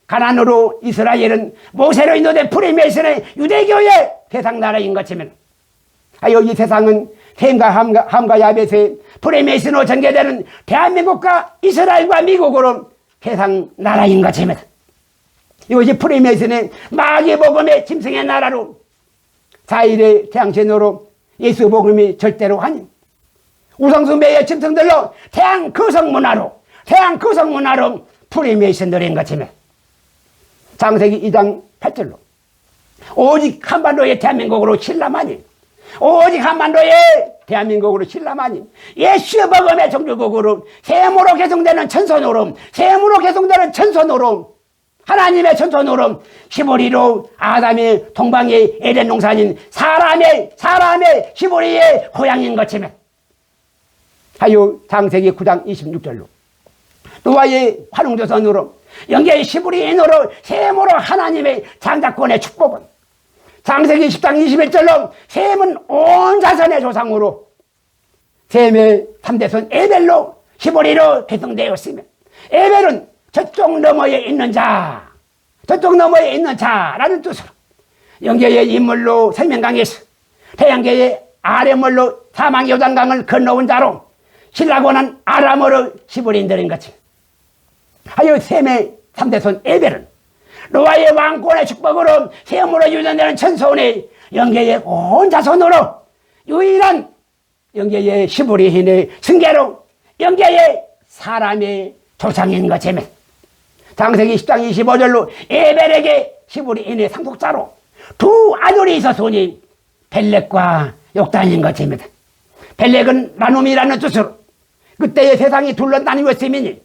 가나안으로 이스라엘은 모세로 인도된 프리메이슨의 유대교의 세상 나라인 것입니다. 하여 이 세상은 셈과 함과 야벳의 프리메이슨으로 전개되는 대한민국과 이스라엘과 미국으로 세상 나라인 것입니다. 이것이 프리메이슨의 마귀복음의 짐승의 나라로 4일의 태양신으로 예수복음이 절대로 아닌 우상숭배의 짐승들로 태양 거성문화로 프리메이슨들인 것입니다. 창세기 2장 8절로 오직 한반도의 대한민국으로 신라만이 예수 복음의 종주국으로 셈으로 개성되는 천선으로 하나님의 천선으로 히브리로 아담의 동방의 에덴 농산인 사람의 히브리의 고향인 것이며 하여 창세기 9장 26절로 노아의 환웅조선으로 영계의 시부리인으로 셈으로 하나님의 장자권의 축복은 창세기 10장 21절로 셈은 온 자손의 조상으로 셈의 3대손 에벨로 시부리로 배송되었으며 에벨은 저쪽 너머에 있는 자, 저쪽 너머에 있는 자라는 뜻으로 영계의 인물로 생명강에서 태양계의 아래물로 사망 요단강을 건너온 자로 신라고는 아람어로 시부리인들인 것이 하여 셈의 3대손 에벨은 노아의 왕권의 축복으로 셈으로 유전되는 천손의 영계의 온 자손으로 유일한 영계의 시부리인의 승계로 영계의 사람의 조상인 것이며 창세기 10장 25절로 에벨에게 시부리인의 상속자로 두 아들이 있었으니 벨렉과 욕단인 것입니다. 벨렉은 나눔이라는 뜻으로 그때의 세상이 둘러 나뉘었으니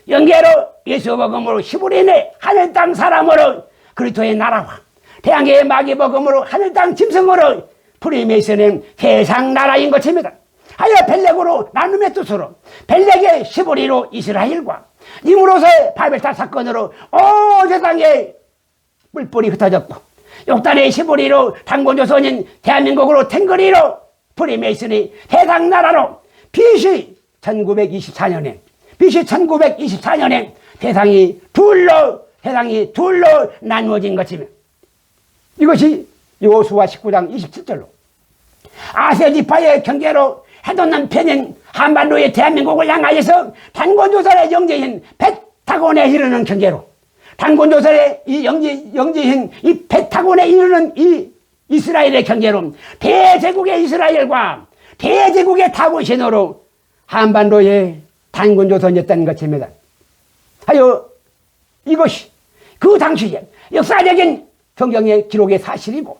영계로 예수 복음으로 시부리인의 하늘 땅 사람으로 그리스도의 나라와 태양계의 마귀 복음으로 하늘 땅 짐승으로 프리메이슨은 세상 나라인 것입니다. 하여 벨렉으로 나눔의 뜻으로 벨렉의 시부리로 이스라엘과 임으로서의 바벨탑 사건으로 온 세상에 뿔뿔이 흩어졌고 욕단의 시부리로 단곤조선인 대한민국으로 탱거리로 프리메이슨이 세상 나라로 BC 1924년에 세상이 둘로 나누어진 것이며 이것이 여호수아 19장 27절로 아세지파의 경계로 해돋는 편인 한반도의 대한민국을 향하여서 단곤조선의 영지인 벳타곤에 이르는 경계로 단곤조선의 이 영지인 이 벳타곤에 이르는 이 이스라엘의 경계로 대제국의 이스라엘과 대제국의 타고신으로 한반도의 단곤조선이었다는 것입니다. 하여 이것이 그 당시에 역사적인 성경의 기록의 사실이고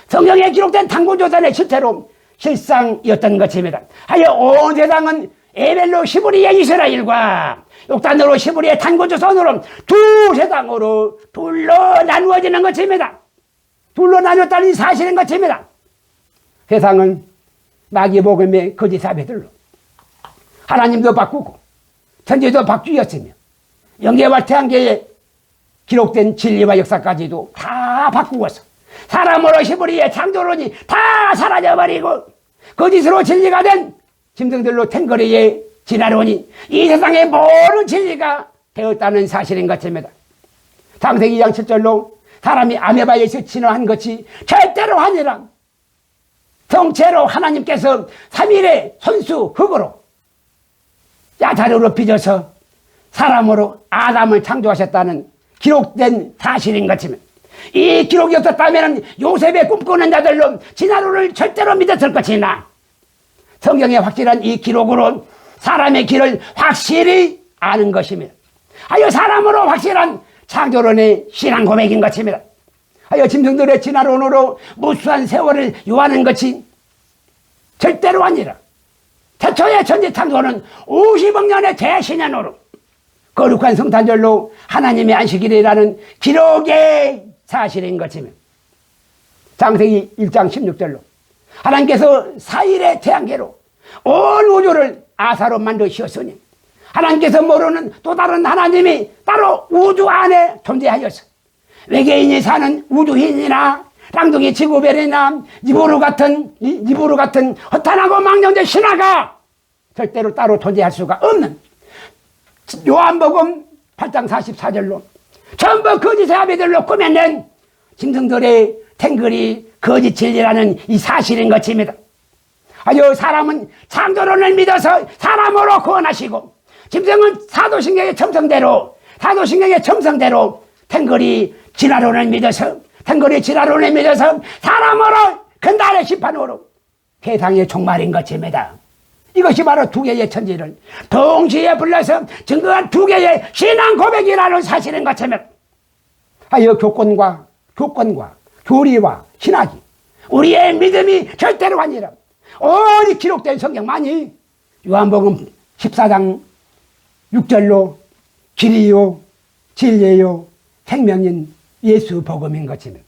성경에 기록된 단곤조선의 실체로 실상이었던 것입니다. 하여 온 세상은 에벨로 시부리의 이스라엘과 욕단으로 시부리의 단곤조선으로 두 세상으로 둘로 나누어지는 것입니다. 둘로 나누었다는 사실인 것입니다. 세상은 마귀복음의 거짓 사배들로 하나님도 바꾸고 천지도 바뀌었으며 영계와 태양계에 기록된 진리와 역사까지도 다 바꾸어서 사람으로 시부리의 창조론이 다 사라져버리고 거짓으로 진리가 된 짐승들로 탱거리의 진화론이 이 세상의 모든 진리가 되었다는 사실인 것입니다. 창세기 2장 7절로 사람이 아메바에서 진화한 것이 절대로 아니라 성체로 하나님께서 3일의 손수 흙으로 야자루로 빚어서 사람으로 아담을 창조하셨다는 기록된 사실인 것이며 이 기록이 없었다면 요셉의 꿈꾸는 자들로 진화론을 절대로 믿었을 것이나 성경의 확실한 이 기록으로 사람의 길을 확실히 아는 것입니다. 하여 사람으로 확실한 창조론의 신앙 고백인 것입니다. 하여 짐승들의 진화론으로 무수한 세월을 요하는 것이 절대로 아니라 태초의 천지 창조는 50억 년의 대신년으로 거룩한 성탄절로 하나님의 안식일이라는 기록의 사실인 것이며 창세기 1장 16절로 하나님께서 4일의 태양계로 온 우주를 아사로 만드셨으니 하나님께서 모르는 또 다른 하나님이 따로 우주 안에 존재하여서 외계인이 사는 우주인이나 쌍둥이 지구별이나 니보르 같은 허탄하고 망령된 신화가 절대로 따로 존재할 수가 없는 요한복음 8장 44절로 전부 거짓의 아비들로 꾸며낸 짐승들의 탱글이 거짓 진리라는 이 사실인 것입니다. 하여 사람은 창조론을 믿어서 사람으로 구원하시고 짐승은 사도신경의 첨성대로 탱글이 진화론을 믿어서 사람으로 근달의 심판으로 세상의 종말인 것입니다. 이것이 바로 두 개의 천지를 동시에 불러서 증거한 두 개의 신앙 고백이라는 사실인 것입니다. 하여 교권과 교리와 신학이 우리의 믿음이 절대로 아니라 오직 기록된 성경만이 요한복음 14장 6절로 길이요 진리요 생명인 예수 복음인 것입니다.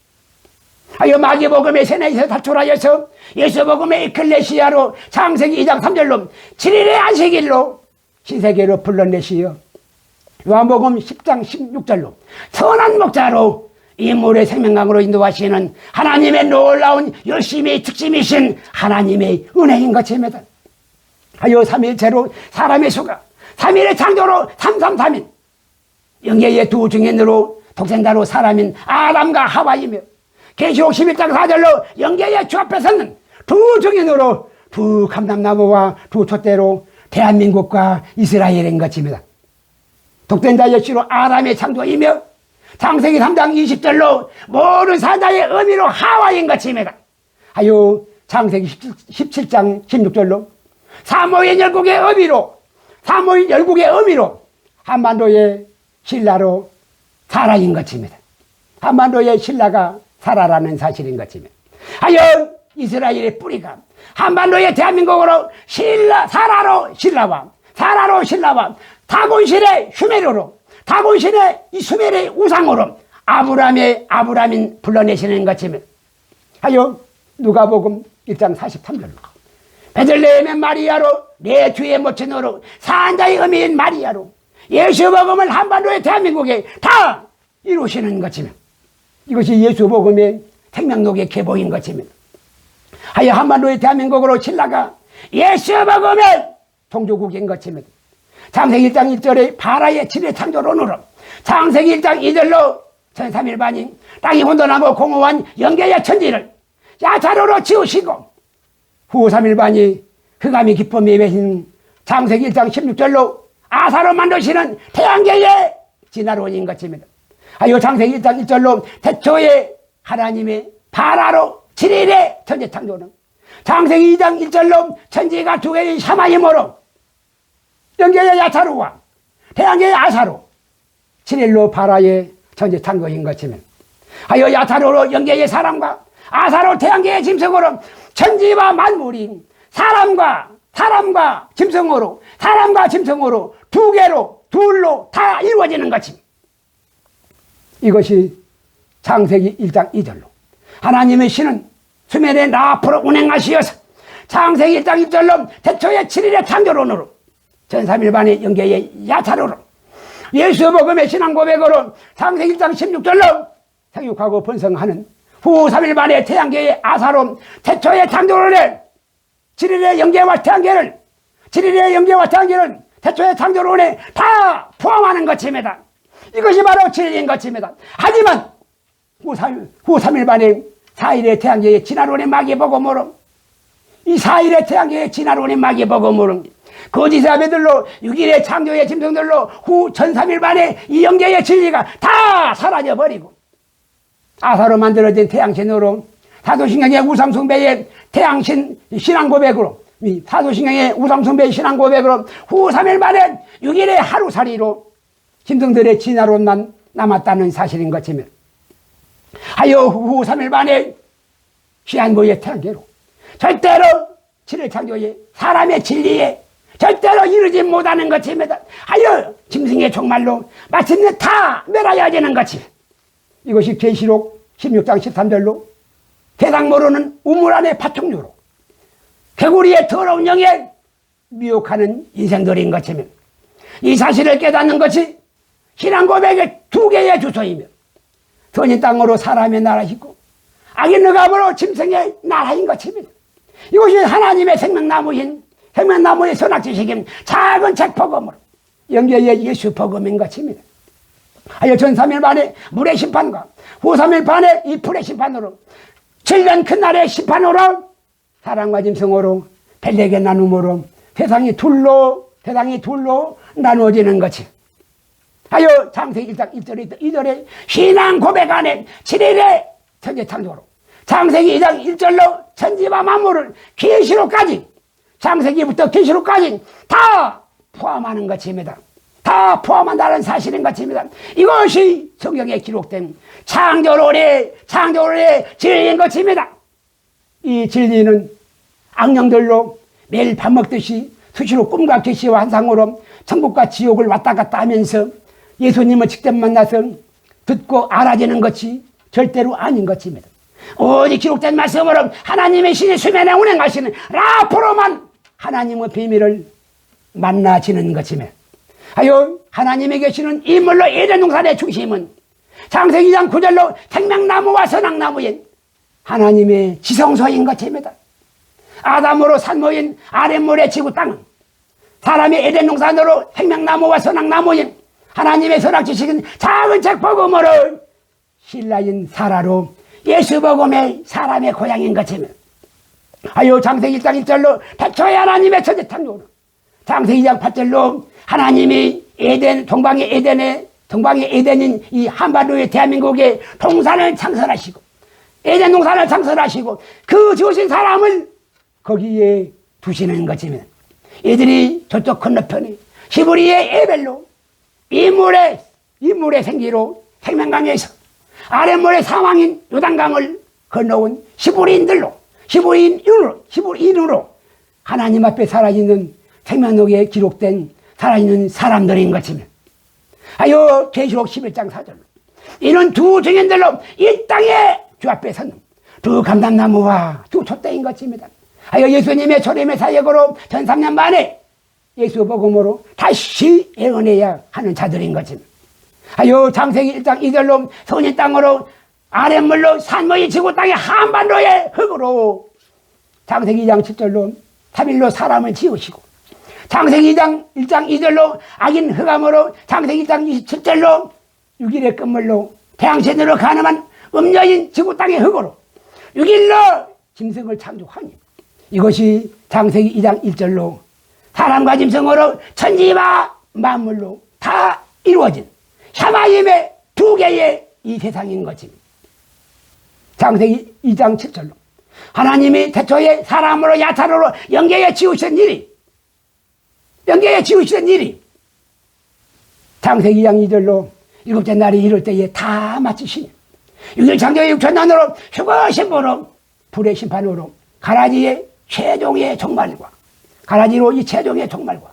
마귀복음의 세뇌에서 탈출하여서 예수복음의 에클레시아로 창세기 2장 3절로 7일의 안식일로 신세계로 불러내시어 요한복음 10장 16절로 선한 목자로 인물의 생명강으로 인도하시는 하나님의 놀라운 열심의 특심이신 하나님의 은혜인 것입니다. 삼일체로 사람의 수가 3일의 창조로 333인 영계의 두 증인으로 독생자로 사람인 아담과 하와이며 계시록 11장 4절로 영계의 주 앞에 서는 두 증인으로 두 감람나무와 두 촛대로 대한민국과 이스라엘인 것입니다. 독생자 예수로 아담의 창조이며 창세기 3장 20절로 모든 사자의 의미로 하와인 것입니다. 창세기 17장 16절로 사모인 열국의 의미로 한반도의 신라로 사라인 것입니다. 한반도의 신라가 사라라는 사실인 것입니다. 이스라엘의 뿌리가 한반도의 대한민국으로 사라로 신라와 다곤신의 슈메르로 다곤신의 이 수메르의 우상으로 아브라민 불러내시는 것입니다. 누가복음 1장 43절로 베들레헴의 마리아로 내 주의 모친으로 산자의 의미인 마리아로 예수복음을 한반도의 대한민국에 다 이루시는 것입니다. 이것이 예수복음의 생명록의 계보인 것입니다. 한반도의 대한민국으로 신라가 예수복음의 종조국인 것입니다. 창세기 1장 1절에 바라의 7의 창조론으로 창세기 1장 2절로 전3일반인 땅이 혼돈하고 공허한 영계의 천지를 야차로로 지으시고 후 3일반이 흑암이 기쁨이 외신 창세기 1장 16절로 아사로 만드시는 태양계의 진화론인 것입니다. 창세기 1장 1절로 태초에 하나님의 바라로 7일의 천지 창조는 창세기 2장 1절로 천지가 두 개의 샤마임으로 영계의 야차로와 태양계의 아사로 7일로 바라의 천지 창조인 것입니다. 야차로로 영계의 사람과 아사로 태양계의 짐승으로 천지와 만물이 사람과 짐승으로 두 개로 둘로 다 이루어지는 것입니다. 이것이 창세기 1장 2절로 하나님의 신은 수면의 나앞으로 운행하시어서 창세기 1장 2절로 태초의 7일의 창조론으로 전3일반의 영계의 야차로로 예수복음의 신앙고백으로 창세기 1장 16절로 생육하고 번성하는 후 3일반의 태양계의 아사로 태초의 창조론에 7일의 영계와 태양계를 태초의 창조론에 다 포함하는 것입니다. 이것이 바로 7일인 것입니다. 하지만 후 3일반의 4일의 태양계의 진화론의 마귀복음으로 이 4일의 태양계의 진화론의 마귀복음으로 거짓의 아베들로 6일의 창조의 짐승들로 후 전3일반의 이 영계의 진리가 다 사라져버리고 아사로 만들어진 태양신으로 사도신경의 우상숭배의 태양신 신앙고백으로 사도신경의 우상숭배의 신앙고백으로 후 3일반의 6일의 하루살이로 짐승들의 진화론만 남았다는 사실인 것입니다. 후 3일반의 시한부의 태양계로 절대로 7일 창조의 사람의 진리에 절대로 이르지 못하는 것입니다. 짐승의 종말로 마침내 다 멸하여지는 것입니다. 이것이 계시록 16장 13절로 세상 모르는 우물 안의 파충류로 개구리의 더러운 영에 미혹하는 인생들인 것입니다. 이 사실을 깨닫는 것이 신앙고백의 두 개의 주소이며 선인 땅으로 사람의 나라이고 악인 흑암으로 짐승의 나라인 것입니다. 이것이 하나님의 생명나무의 선악지식인 작은 책복음으로 영계의 예수 복음인 것입니다. 전3일 반의 물의 심판과 후 3일 반의 이 불의 심판으로 7년 큰 날의 심판으로 사람과 짐승으로 벨레게 나눔으로 세상이 둘로 나누어지는 것이 창세기 1장 1절에 2절에 신앙 고백 안에 7일의 천지 창조로 창세기 2장 1절로 천지와 만물을 계시록까지 창세기부터 계시록까지 다 포함하는 것입니다. 다 포함한다는 사실인 것입니다. 이것이 성경에 기록된 창조론의 진리인 것입니다. 이 진리는 악령들로 매일 밥 먹듯이 수시로 꿈과 계시와 환상으로 천국과 지옥을 왔다 갔다 하면서 예수님을 직접 만나서 듣고 알아지는 것이 절대로 아닌 것입니다. 오직 기록된 말씀으로 하나님의 신이 수면에 운행하시는 앞으로만 하나님의 비밀을 만나지는 것이며, 하여 하나님이 계시는 인물로 에덴 동산의 중심은 창세기 2장 9절로 생명나무와 선악나무인 하나님의 지성소인 것입니다. 아담으로 산모인 아랫모래 지구 땅은 사람의 에덴 동산으로 생명나무와 선악나무인 하나님의 선악지식인 작은 책 복음으로 신라인 사라로 예수 복음의 사람의 고향인 것이며, 하여 창세기 1장 1절로 태초에 하나님의 천지 창조로, 창세기 2장 8절로 하나님이 에덴 동방의 에덴인 이 한반도의 대한민국의 동산을 창설하시고 에덴 동산을 창설하시고 그 지으신 사람을 거기에 두시는 것이며, 이들이 저쪽 건너편에 시브리의 에벨로 인물의 생기로 생명강에서 아랫모래 사왕인 요단강을 건너온 시브리인으로 하나님 앞에 살아있는 생명록에 기록된 살아있는 사람들인 것이며, 하여 계시록 11장 4절로 이는 두 증인들로 이 땅에 주 앞에 선 두 감람나무와 두 촛대인 것입니다. 하여 예수님의 초림의 사역으로 1300년 만에 예수 복음으로 다시 예언해야 하는 자들인 것입니다. 하여 창세기 1장 2절로 선인 땅으로 아랫물로 산모의 지구 땅의 한반도의 흙으로 창세기 2장 7절로 3일로 사람을 지으시고, 창세기 2장 1장 2절로 악인 흑암으로 창세기 2장 27절로 6일의 끝물로 태양신으로 가늠한 음녀인 지구 땅의 흙으로 6일로 짐승을 창조하니, 이것이 창세기 2장 1절로 사람과 짐승으로 천지와 만물로 다 이루어진 샤마임의 두 개의 이 세상인 것입니다. 창세기 2장 7절로 하나님이 태초에 사람으로 야타로로 영계에 지으신 일이 창세기 2장 2절로 일곱째 날이 이럴 때에 다 마치시니 6일 창조의 6천년으로 휴거 심보로 불의 심판으로 가라지의 최종의 종말과 가라지로 이 최종의 종말과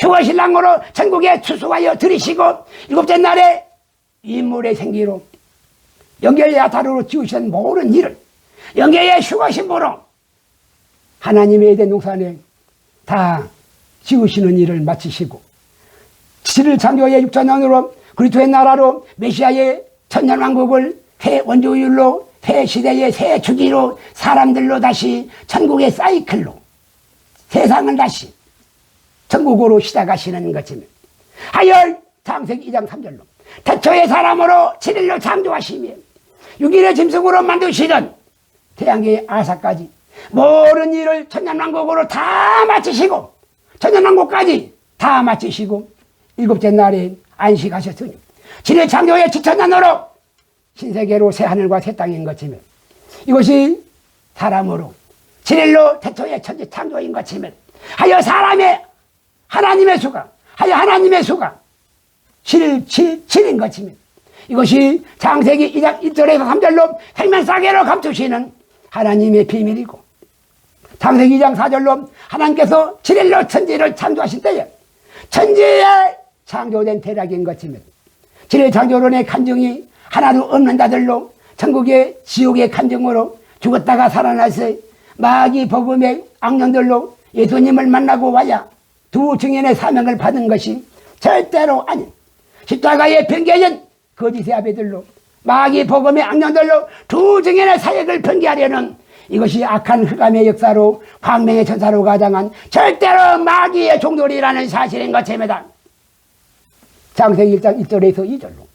휴거 신랑으로 천국에 추수하여 들이시고 일곱째 날에 인물의 생기로 영계의 야타로로 지으신 모든 일을 영계의 휴거 심보로 하나님의 에덴 동산에 다 지으시는 일을 마치시고 7일 창조의 6천년으로 그리스도의 나라로 메시아의 천년왕국을 새 원조율로 새 시대의 새 주기로 사람들로 다시 천국의 사이클로 세상을 다시 천국으로 시작하시는 것입니다. 하여 창세기 2장 3절로 태초의 사람으로 7일로 창조하시며 6일의 짐승으로 만드시던 태양계의 아사까지 모든 일을 천년왕국으로 다 마치시고 천년왕국까지 다 마치시고 일곱째 날에 안식하셨으니 7일 창조의 7천년으로 신세계로 새 하늘과 새 땅인 것이며, 이것이 사람으로 7일로 태초의 천지 창조인 것이며, 하여 하나님의 수가 7인 것이며, 이것이 창세기 2장 1절에서 3절로 생명사계로 감추시는 하나님의 비밀이고, 창세기 2장 4절로 하나님께서 7일로 천지를 창조하신 때에 천지에 창조된 대략인 것이며, 7일 창조론의 간증이 하나도 없는 자들로 천국의 지옥의 간증으로 죽었다가 살아나서 마귀 복음의 악령들로 예수님을 만나고 와야 두 증인의 사명을 받은 것이 절대로 아닌 십자가의 변개인 거짓의 아비들로 마귀 복음의 악령들로 두 증인의 사역을 변개하려는 이것이 악한 흑암의 역사로 광명의 천사로 가장한 절대로 마귀의 종들이라는 사실인 것입니다. 창세기 1장 1절에서 2절로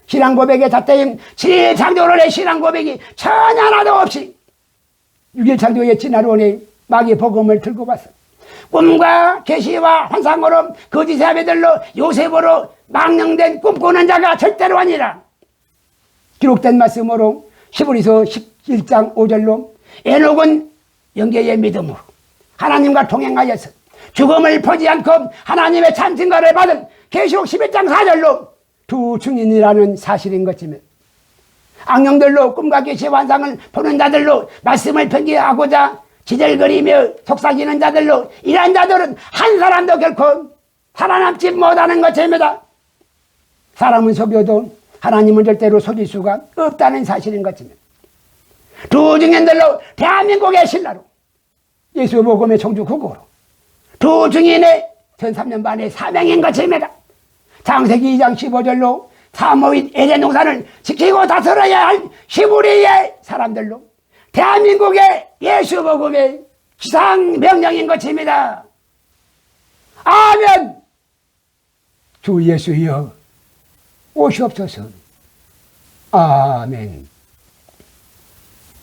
신앙 고백의 잣대인 7일 창조론의 신앙 고백이 전혀 하나도 없이 6일 창조의 진화론의 마귀 복음을 들고 와서 꿈과 계시와 환상으로 거짓의 아비들로 요셉으로 망령된 꿈꾸는 자가 절대로 아니라 기록된 말씀으로 히브리서 11장 5절로 에녹은 영계의 믿음으로 하나님과 동행하여서 죽음을 보지 않고 하나님의 참 증거를 받은 계시록 11장 4절로 두 증인이라는 사실인 것이며, 악령들로 꿈과 계시 환상을 보는 자들로 말씀을 변개하고자 지절거리며 속삭이는 자들로 이러한 자들은 한 사람도 결코 살아남지 못하는 것입니다. 사람은 속여도 하나님은 절대로 속일 수가 없다는 사실인 것입니다. 두 증인들로 대한민국의 신라로 예수 복음의 청주 국어로 두 증인의 전 3년 반의 사명인 것입니다. 창세기 2장 15절로 사모인 에덴 동산을 지키고 다스려야 할 히브리의 사람들로 대한민국의 예수 복음의 기상 명령인 것입니다. 아멘. 주 예수여 오시옵소서. 아멘.